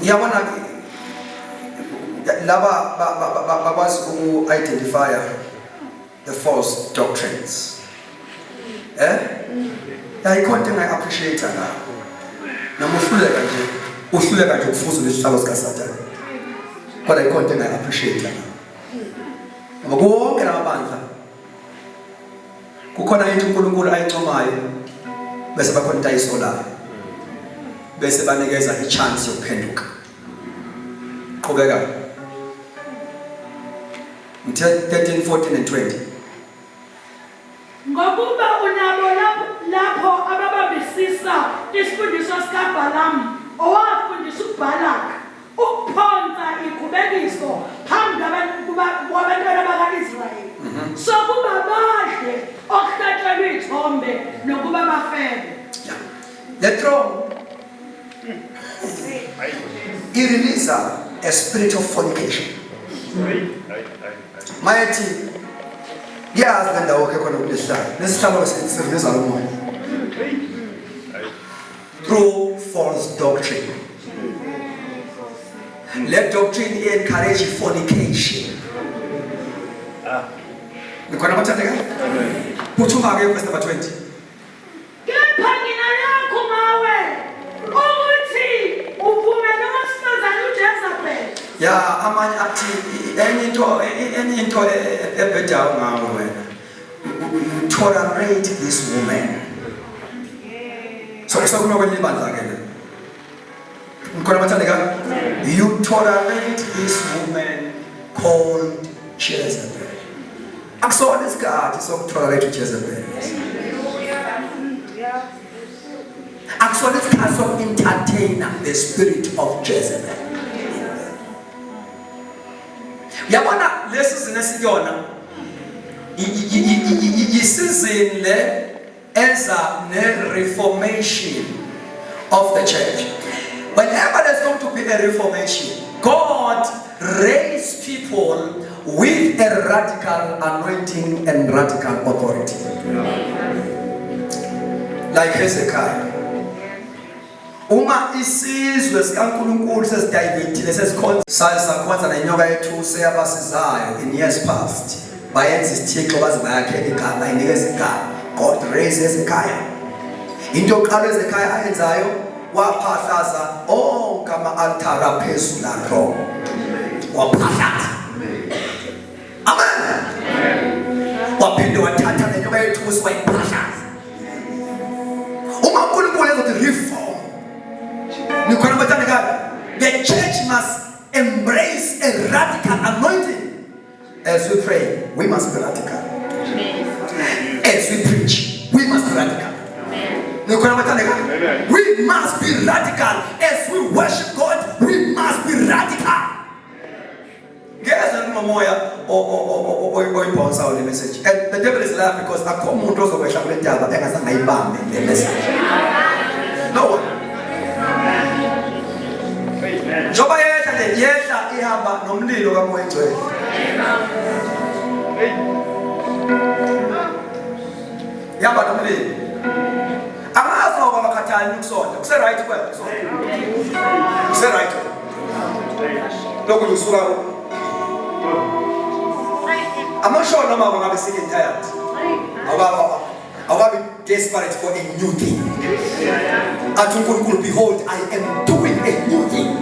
Speaker 1: Yabona laba bakwazi identify the false doctrines. Ikhonto engayi-appreciate la noma uhluleka nje ukufuza lesihlalo sikaSathane kodwa ikhonto engayi-appreciate la ngoba konke lamabandla kukhona into uNkulunkulu ayincomayo bese bakhona into ayisolayo bese banikeza i-chance yokuphenduka. Qhubeka 13, 14 and 20.
Speaker 3: Ngokuba unabo lapho ababambisisa isifundiso sika Balaam owafundisa uBalak ukuphonsa ikhubekiso phambi kwabantwana baka-Israyeli sokuba badle okuhlatshelwe ithombe nokuba bafebe.
Speaker 1: The throne it releases a spirit of fornication. Mighty yes, then the okay khona kulesihlalo. Lesihlalo sirelease umoya through false doctrine. Let doctrine encourage fornication. Nikona mathandeka? Phuthuma ke verse number 20.
Speaker 3: Kepha ngina lakho ngawe ukuthi uvume nomasifazane uJezebeli.
Speaker 1: Yeah, amanye athi enye into ebhedayo ngawe wena. You tolerate this woman. So sokuno kwenye ibandla ke le. Nikona mathandeka? You tolerate this woman called Jezebel. Akusona isikhathi sokutolerate uJezebel. Akusona isikhathi soku-entertain the spirit of Jezebel. Yabona lesizini esikuyona isizini le eza ne-reformation of the church. Whenever there's going to be a reformation, God raised people with a radical anointing and radical authority. Like Hezekiah. Uma isizwe sikaNkulunkulu sesiDavid sesikhonza nenyoka yethu seyabasizayo in years past. Bayenza isithixo baze bayakhela igama inikeza igama. God raised Hezekiah. Into yokuqala Hezekiah ayenzayo waphahlaza onke ama-altare aphezulu la Rome. Waphahlaza. waphinde wathatha lenyoka yethusi wayiphahlaza. Uma uNkulunkulu ezothi reform, nikhona bathandekayo, the church must embrace a radical anointing. As we pray, we must be radical. As we preach, we must be radical. We must be radical. As we worship God, we must be radical. Guys, I don't know why the message. And the devil is laughing because I come on to worship the devil and the message. No one. Joba yesha ihamba nomlilo kaMoyengcwele. Yaba nomlilo. Amazi awabakhathali ukusonda. Kuse right kwena kusonda. Kuse right. Lokho usuka amashona noma ngabe sick and tired. Awukabe desperate for a new thing. Athi uNkulunkulu, behold, I am doing a new thing.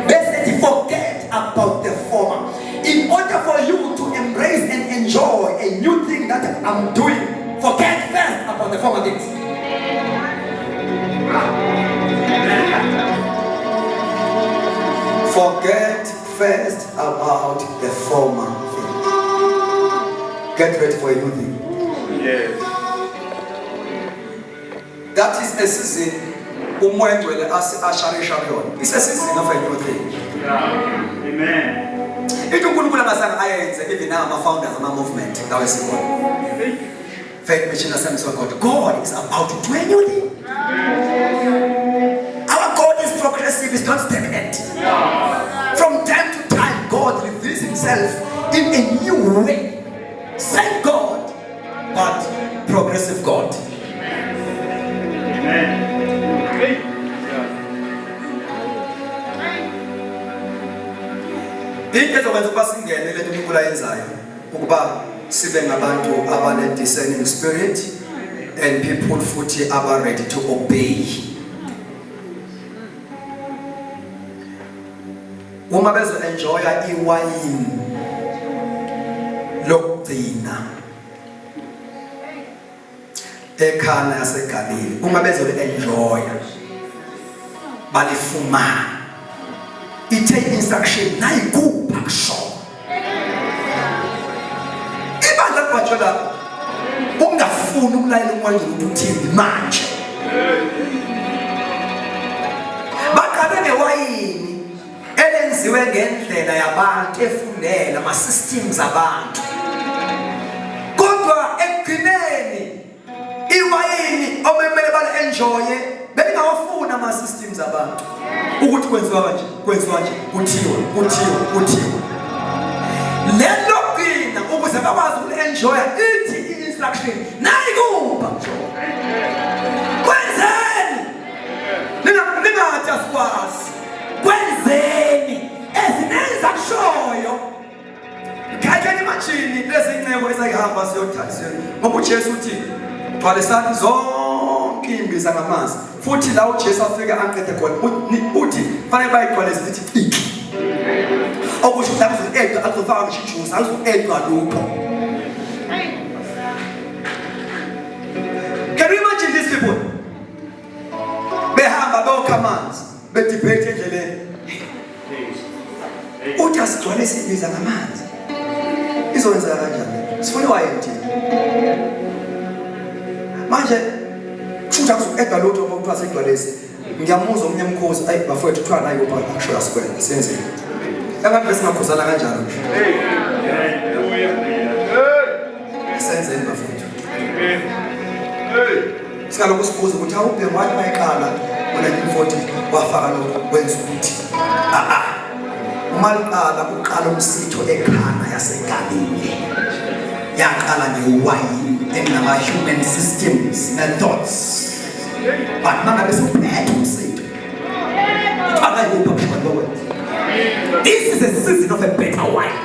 Speaker 1: Best forget about the former. In order for you to embrace and enjoy a new thing that I'm doing, forget first about the former things. Forget first about the former thing. Get ready for a new thing.
Speaker 2: Yes.
Speaker 1: That is a season. uMoyengcwele asharisha yona. It's a season of a new thing.
Speaker 2: Amen.
Speaker 1: Into uNkulunkulu angazange ayenze even now ama-founders ama-movement ngawesikole. Faith Mission Assembly of God. God is about to do a new thing. Our God is progressive, it's not stagnant. From time to time, God reveals himself in a new way. Same God, but progressive God.
Speaker 2: Amen.
Speaker 1: Into ezokwenza ukuba singene le nto uNkulunkulu ayenzayo ukuba sibe ngabantu abane discerning spirit and people futhi aba ready to obey. Uma bezo enjoy iwayini lokugcina ekhana yaseGalile, uma bezo enjoy balifumana ithe instruction nayikupha kusho ibandla kwatshola ungafuni ukulayela uMoya ukuthi uthini manje. Baqale ngewayini elenziwe ngendlela yabantu efundela ama systems abantu, kodwa ekugcineni iwayini obemele bale enjoye bengawafuna ama systems abantu ukuthi kwenziwa kanje kuthiwa lelo gcina ukuze bakwazi uku-enjoya ithi i-instruction nayikuba kwenzeni ningathi asikwazi kwenzeni ezinenza kushoyo khatheni imagine lezi nceko ezayihamba siyothathisa ngoba uJesu uthi gcwalisani zonke imbiza ngamanzi futhi la uJesu afike aqede khona uthi fanele bayigcwalise lithi iki okusho ukuthi akuzo akuzofaka ngishujuza akuzo lutho. Can you imagine these people behamba bonke amanzi bedebate endleleni uthi asigcwalise imbiza ngamanzi izokwenza kanjani? Sifuna wayenti manje kushuthi akuzo lutho uma kuthiwa sigcwalise. Ngiyamuzwa omunye umkhosi ayi bafowethu kuthiwa nayo phela show asikwena senzeni engabe singakhuzana kanjalo nje. Senzeni bafowethu sikaloku sibuza ukuthi awubheke wathi mayiqala ngo-1940 wafaka lokho kwenza ukuthi uma liqala uqala umsitho ekhana yaseGalile yaqala ngewayini enama-human systems methods. But man, this is a season of a better wine.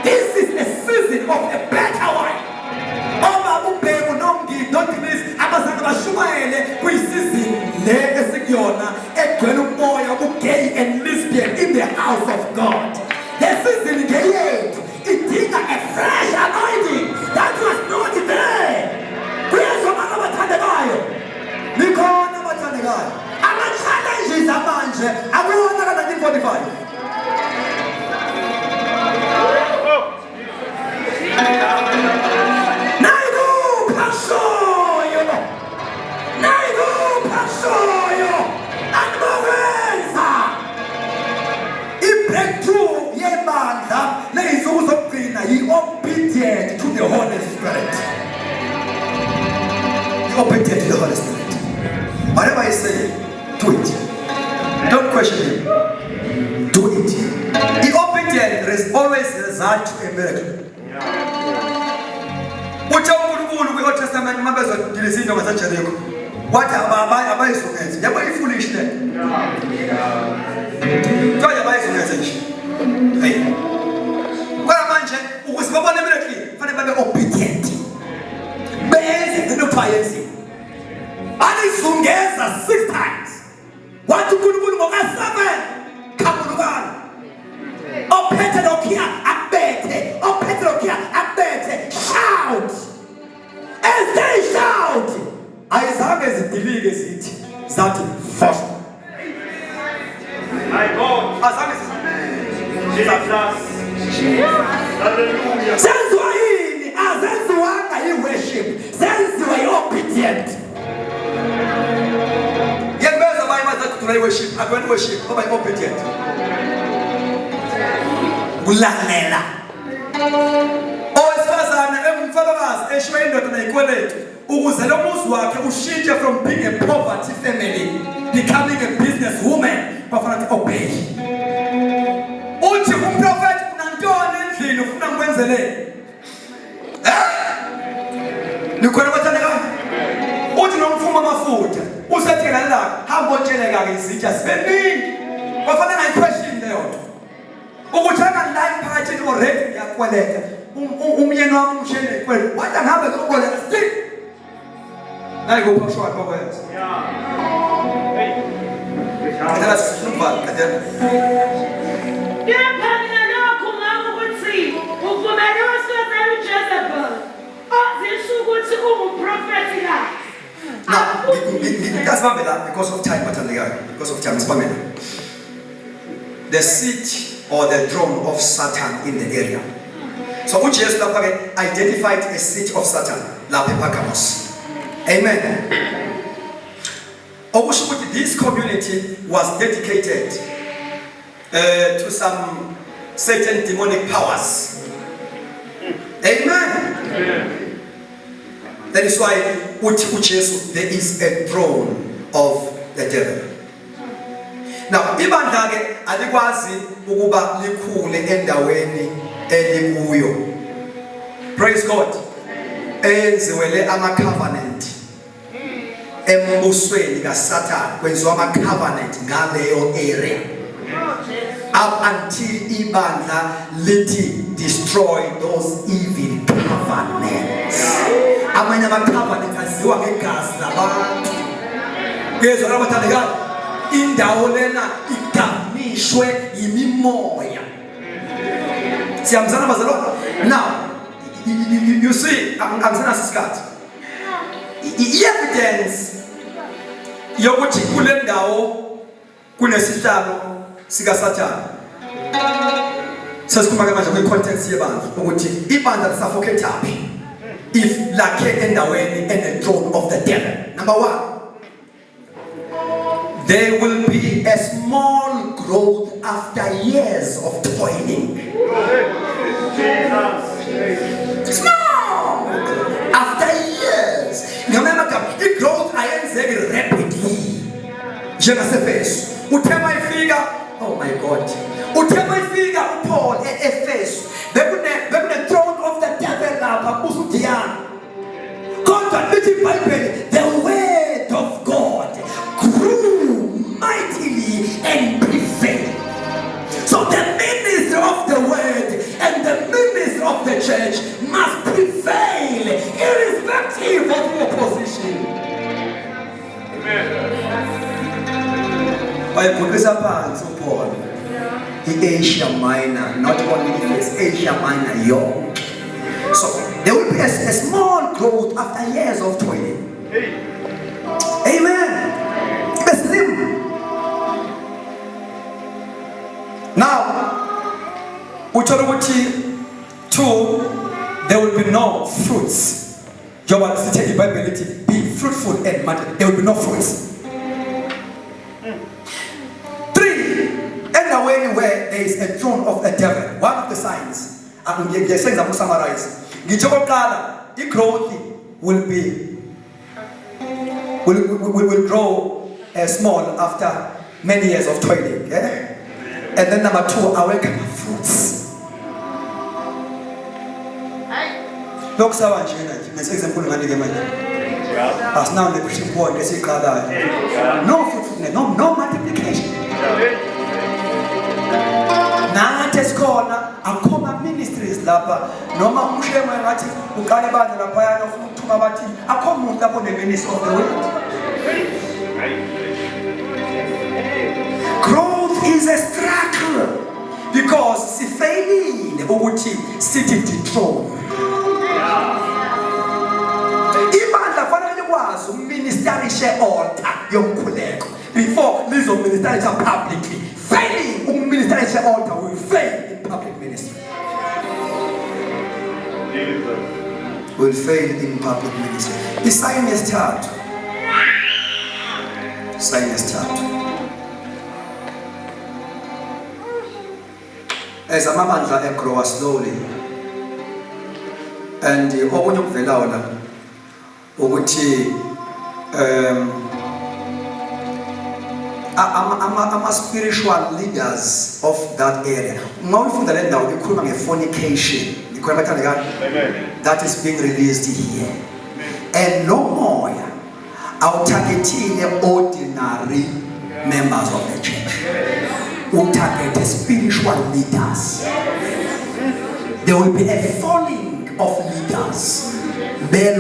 Speaker 1: This is a season of a better wine. Don't miss. Gay and lesbian in the house of God. The season gay. It is a fresh worship him, do it. The obedience always results to a miracle. What Old Testament members of the Lizino was a Jericho. What about Abayis? They were foolish then. Try Abayis message. Hey. What a mansion who was immediately for the obedient. Base no piety. And it's Sungeza 6 times. What to good 7? Kamurugan. Oh, Petrokia, abete. Oh, Petrokia, abete. Shout. As they shout, as long as the league is it, that first.
Speaker 2: My God.
Speaker 1: As long as
Speaker 2: Jesus. Hallelujah.
Speaker 1: Since you are in, as you are you worship, since you are obedient. Yet, where's the Bible that to worship? I'm going to worship, but I'm obedient. Ulanela. Oh, as far as I'm followers, Eshwendo to make from being a poverty family, becoming a businesswoman, prophet obey. Uthi umprofeti unantoni endlini ufuna kwenzele? Nikhona bathandekayo? Uthi nomfuma amafutha, usathela la, hamba otsheleka ke izitsha sibeningi. Bafana question leyo nto. Ukuthi line phakathi already uyakweleta. Umyeni wami umshene kwele. Wathi angabe ngoboleka stick. Nayi kuphoshwa kwakwenza. Kadala sihlupha kadala.
Speaker 3: Kepha mina lokhu ngakuthi uvumele uSozela uJezebel ozisho ukuthi unguprofeti la.
Speaker 1: Now, that's Babylon because of time, because of time, Babylon. The seat or the throne of Satan in the area. So, which Jesus identified a seat of Satan, La Pepakamos. Amen. This community was dedicated to some certain demonic powers. Amen. That is why there is a throne of the devil. Now, ibandla-ke alikwazi ukuba likhule endaweni elikuyo. Praise God. Enziwele ama-covenant. Embusweni kaSatan kwenziwa ama-covenant ngaleyo area. Up until ibandla lithi destroy those evil covenants. Amanye ama-covenant aziwa ngegazi labantu. Ngezwa labathandekayo, indawo lena igamishwe yimimoya. Siyamzana bazalwane. Now, you see, I'm saying as Scott. Evidence yokuthi kule ndawo kunesihlalo sika Satan. Sesikhuluma manje kwi context yebandla ukuthi ibandla lisaffocate uphi if lakhe endaweni in the throne of the devil. Number 1, there will be a small growth after years of toiling. Small after years. Remember, the growth ayenzeki rapidly. Njengasefeso. Uthema ifika, oh my God. Uthema ifika uPaul eEfeso. Bekune throne of the devil lapha uSudiana. Kodwa lithi iBhayibheli, the word of God grew mightily and prevailed. So the ministry of the word and the ministry of the church must prevail irrespective of opposition. By Professor Pans Paul, Asia Minor, not only Ephesus, Asia Minor, young. So there will be a small growth after years of toiling. Amen. Now, Uchorobuchi 2, there will be no fruits. Be fruitful and matter. There will be no fruits. 3, and the way where there is a throne of the devil. One of the signs. I'm going to summarize. The growth will grow small after many years of toiling. And then number 2, I welcome fruits. Look, so much. Example, as now the Christian boy, they say, no fruitfulness, no multiplication. Now it is called a common ministries. Lapa, no man push them and who can't about the Rapaya of Tumabati, a common upon the ministry of the world. Growth is a struggle because si failing the Oguti sitting the throne. Imagine family was ministerial share altar young colleague before this of ministerial publicly failing ministerial share altar will fail in public ministry. Will fail in public ministry. The sign is start. Sign is start. As a mamandla grow slowly, and the open vela I'm a spiritual leaders of that area. Now for the land now, we call it fornication. That is being released here, and no more. Our targeting ordinary members of the church. We target spiritual leaders. There will be a falling of leaders. There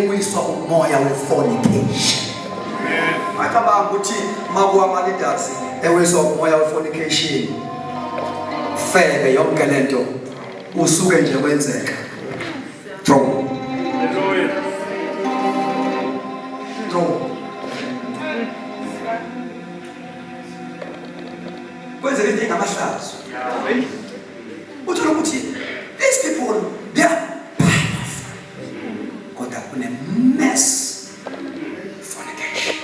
Speaker 1: will some more fornication. I come back with Magua leaders. There will some more fornication. Fair the young Galento. Usugenje wenzeka. Drop. Where's everything amahlazo? These people, they are powerful. God has been a mess fornication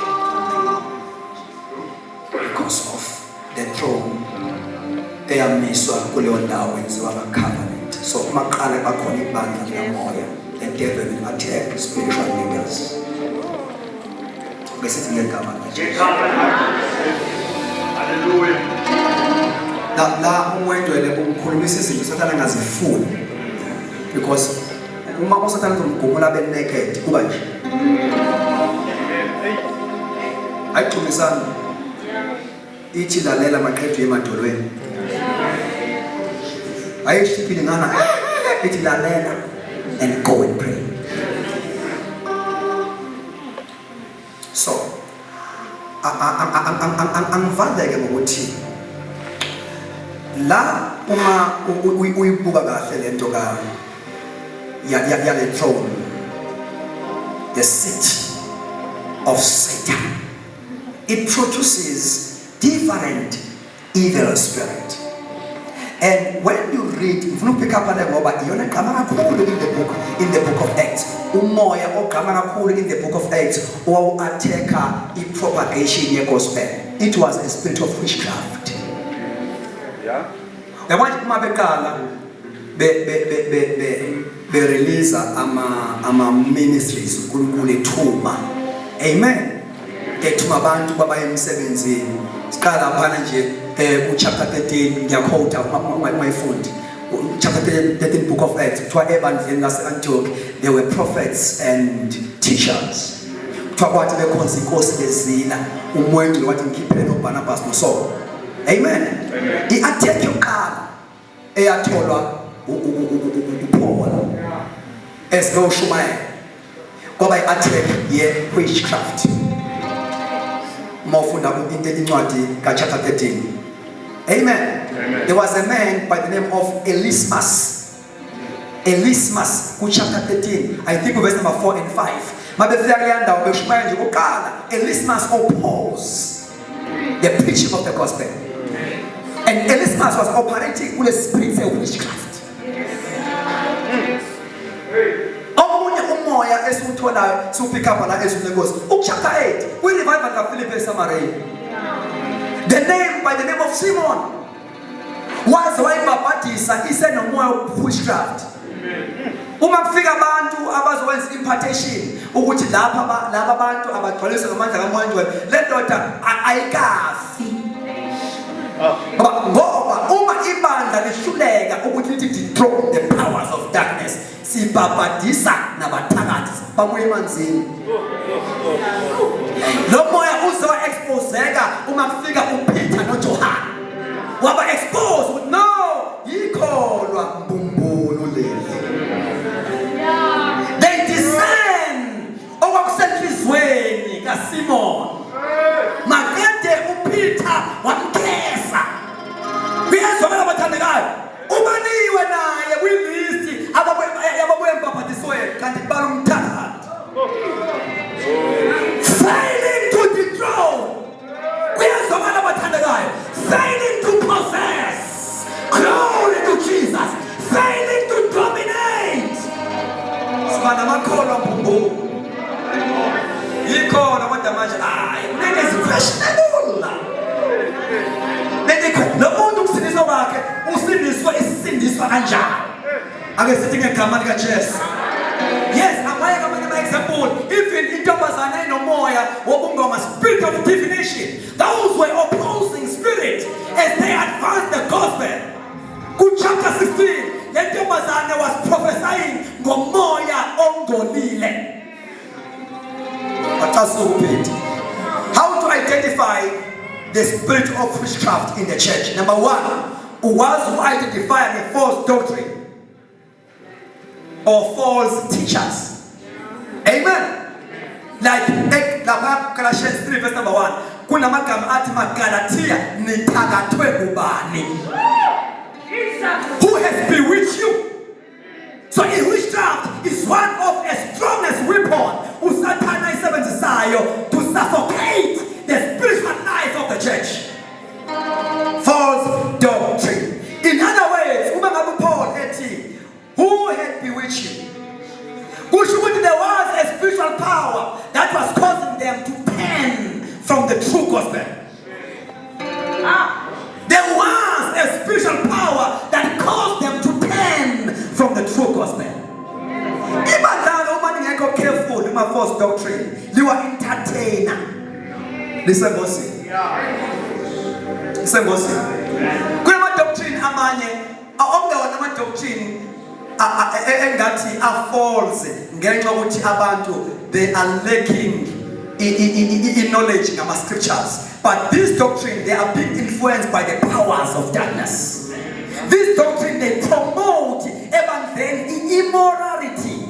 Speaker 1: because of the throne. They are miswa kule ndawo wenziwa covenant. So makale bakhona ibandla lamoya. The devil will attack spiritual leaders. Besithi ngegama nje.
Speaker 2: Hallelujah.
Speaker 1: La umwendwele umkhulumisa izinto Sathana angazifuni because uma uSathana uzomgumula be naked kuba nje. Ayixhumisana. Ithi lalela maqedwe emadolweni. Ayishiphi ngana ithi lalela and go and pray. So angivadeke ngokuthi la uma uyibuka kahle lento ka ya le throne, the seat of Satan, it produces different evil spirit. And when you read, if you pick up on the mobile, you're not in the book of Acts. Umoya or Kamara in the book of Acts or attacker in propagation in gospel. It was a spirit of witchcraft.
Speaker 2: Yeah.
Speaker 1: The one Mabekala be release ama ministries kulukule tuma. Amen. Etuma bantu baba emsebenzini. Sikala phana nje chapter 13 ngiyakhoda my friend. Chapter 13 book of Acts. To Evan Antioch, there were prophets and teachers. To what they consequence ezina umwendu wathi ngikhiphele no Barnabas no Saul. Amen. The attack yokuqala eyatholwa uPaul as no Shumai. Ngoba i-attack ye witchcraft. Mawufunda incwadi ka chapter 13. Amen. There was a man by the name of Elismas. Elismas, chapter 13. I think verse number 4 and 5. Elismas opposed the preaching of the gospel. And Elismas was operating with a spirit of witchcraft. Umoya esuthola suppick up la esunegos. Chapter 8. We revive at Philippi Samaria. The name by the name of Simon was why Baptista he said no more witchcraft. Uma kufika abantu abazowenza impartation ukuthi laba abantu abagcwaliswa ngamandla kaMoya oNgcwele le ndoda ayikafi. Ngoba uma ibandla lihluleka ukuthi lithi dethrone the powers of darkness, sibhabhadisa nabathakathi babuye emanzini. Lo moya uzo exposeka uma kufika uPeter noJohn. Waba exposed with no yikholwa mbumbulu leli. They discern okwakusenhlizweni kaSimon. Makade uPeter wamkesa. Kuyezwakala abathandekayo. Ubaniwe naye kwilist ababwembaphathiswe kanti kubala umthathu. Failing to dethrone. Kuyezwakala abathandekayo. Failing to possess. Glory to Jesus. Failing to dominate. Sibana makholwa mbumbulu. Yikho nabantu manje nene questionable. Lo muntu ukusindiswa kwakhe usindiswa isindiswa kanjani? Ake sithi ngegama lika Jesu. Yes, amanye ama example, even intombazana enomoya wobungoma, spirit of divination, those were opposing spirit as they advanced the gospel. Good chapter 16, the intombazana was prophesying ngomoya ongcolile. How to identify the spirit of witchcraft in the church? Number one, was to identify the false doctrine or false teachers. Amen. Like Galatians 3 verse number 1. Kuna magama athi maGalatia nithakathwe ngubani? Who has bewitched you? So in witchcraft is one of the strongest weapon uSathana isebenzisayo to suffocate the spiritual life of the church. False doctrine. In other words, Paul ethi, who had bewitched you? There was a spiritual power that was causing them to turn from the true gospel. There was a spiritual power that caused them to turn from the true gospel. Ibadala uma ningekho careful with my false doctrine, you are entertainer. Listen, bossy. Listen, bossy. Kuna doctrine amanye, onke doctrine engathi are false ngenxa ukuthi abantu they are lacking in knowledge ngama scriptures. But this doctrine, they are being influenced by the powers of darkness. This doctrine, they promote even then immorality.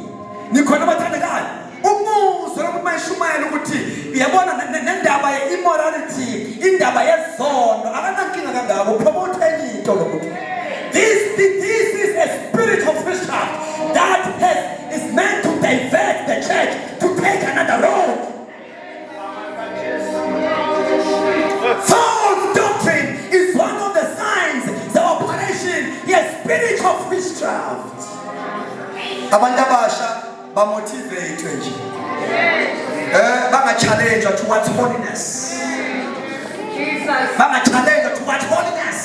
Speaker 1: Nikhona bathandekayo. Umuzo lokumayishumayela ukuthi uyabona nendaba ye immorality, indaba yezono, akanankinga kangako promote into lokuthi. This is a spirit of witchcraft that is meant to divert the church to take another road. False doctrine is one of the signs, the operation, a spirit of witchcraft. Abantu abasha ba motivate nje. Banga challenge towards holiness. Banga challenge towards holiness.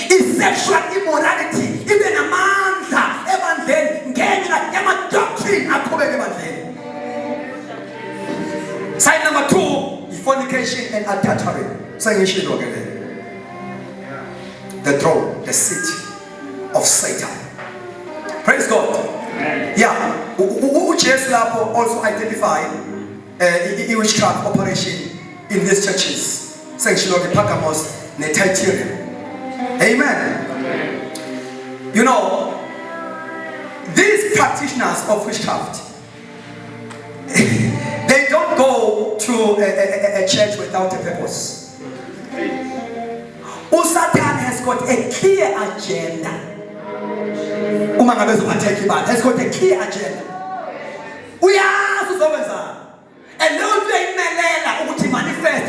Speaker 1: Is sexual immorality, even amandla, even then ngenxa yama doctrine aqhubeka ebandleni. Sign number 2, fornication and adultery. The throne, the seat of Satan. Praise God. Yeah. Jesus also identified witchcraft operation in these churches. Sanctuary Pergamos, Thyatira. Amen. You know, these practitioners of witchcraft, they don't go to a church without a purpose. Satan has got a clear agenda. Has got a clear agenda. We are to and don't let me manifest.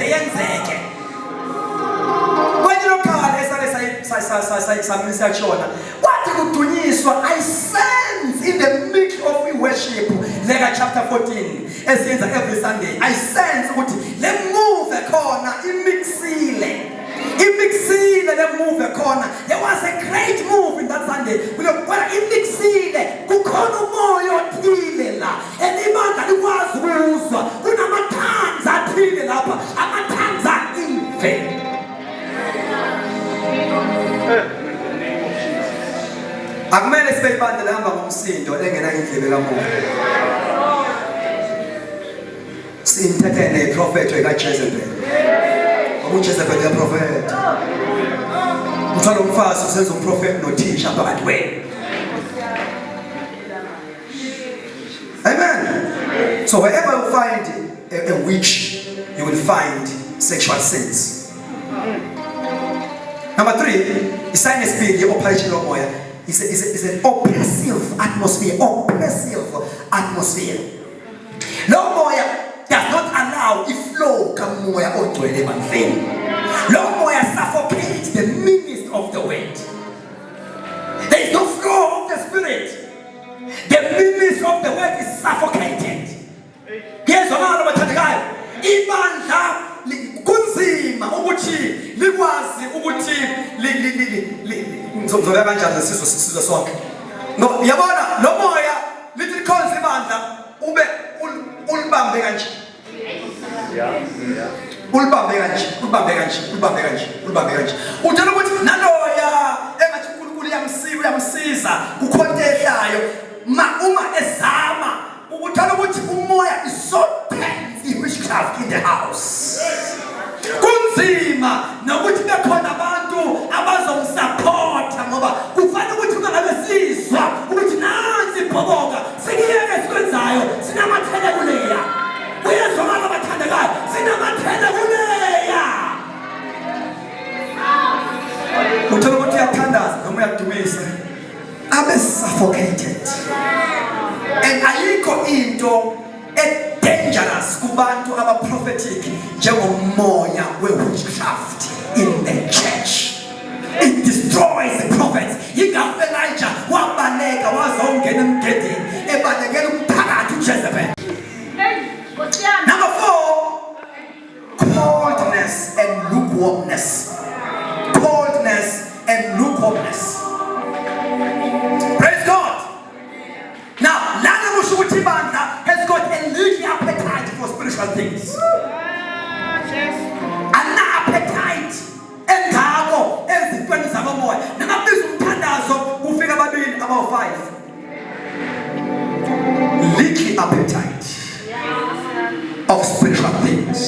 Speaker 1: When you look at what I sense in the mix of worship, like chapter 14, as every Sunday, I sense let move the corner, let move the corner. There was a great move in that Sunday. ehamba ngomsindo engena indlebe kamoya. Sinthethe neprofethi kaJezebel. UJezebel yaprofetha. Uthwala umfazi usenza umprofeti nothisha phakathi kwenu. Amen. So wherever you find a witch, you will find sexual sins. Number 3, sign speed, the operation of moya is an oppressive atmosphere. Oppressive atmosphere. No moya does not allow the flow come moya or to eleven thing. No moya suffocates the ministry of the word. There is no flow of the spirit. The ministry of the word is suffocated. Yes, ibandla kunzima ukuthi likwazi ukuthi ngizobeka kanjani sizwe sonke. No, yabona lo moya lithi likhonza ibandla ube ulibambe kanje. Ulibambe kanje. Uthola ukuthi naloya engathi uNkulunkulu uyamsiza kukhontehlayo uma ezama ukuthola ukuthi umoya is so tense witchcraft in the house. Kunzima nokuthi bekhona abantu abazomsupporta ngoba kufanele ukuthi ungabesizwa ukuthi nansi ibhoboka sikiyeke sikwenzayo sinamathele kuleya. Uyezwakala abathandekayo sinamathele kuleya. Uthola ukuthi uyathandaza noma uyadumisa abe suffocated. And ayikho into dangerous kubantu aba-prophetic njengomoya we-witchcraft in the church. It destroys the prophets. Yingakho Elijah wabaleka wazongena emgedeni ebalekela umphakathi uJezebel. Number 4, coldness and lukewarmness. Coldness and lukewarmness. Praise God. Now, Lana Mushubutibanda has got a little appetite for spiritual things. An appetite. And Tamo, and the friends of a boy. Now, this Tandazo who figure about doing about 5. Little appetite of spiritual things.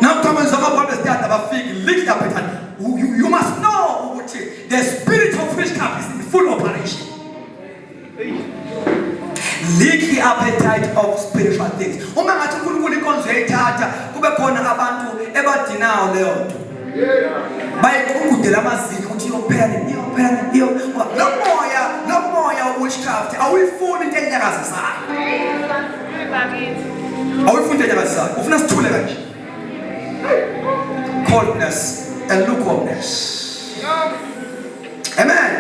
Speaker 1: Now, Thomas, about understand about little appetite. You must know the spirit of witchcraft is in full operation. Little appetite of spiritual things. Uma ngathi uNkulunkulu inkonzo yayithatha kube khona abantu ebadinayo leyo nto. Bayiqhudela amazinyo ukuthi yophela niyo. Lo moya witchcraft awuyifuni into enyakazisayo. Awuyifuni into enyakazisayo. Ufuna sithule kanje. Coldness and lukewarmness. Amen.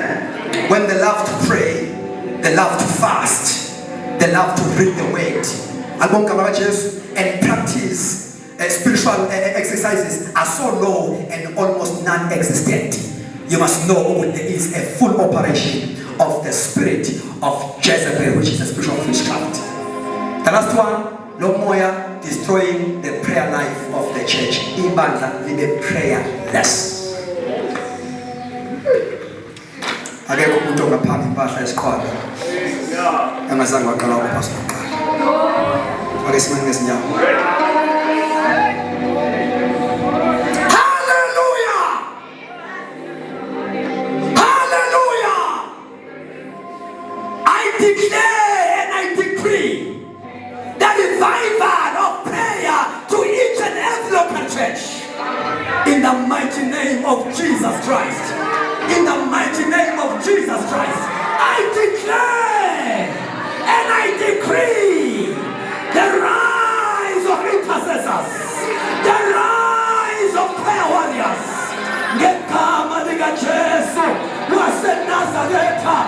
Speaker 1: When they love to pray, they love to fast, they love to read the word, and practice spiritual exercises are so low and almost non-existent. You must know there is a full operation of the spirit of Jezebel, which is a spiritual witchcraft. The last one, no more destroying the prayer life of the church. Ibandla libe prayerless. Akekho umuntu ongaphambi impahla esikhona. Angazange waqala ukupasa uqala. Ake simane ngezinyawo. Hallelujah! Hallelujah! I declare and I decree the revival of prayer to each and every local church in the mighty name of Jesus Christ. In the mighty name of Jesus Christ, I declare and I decree the rise of intercessors, the rise of prayer warriors. Ngegama likaJesu waseNazaretha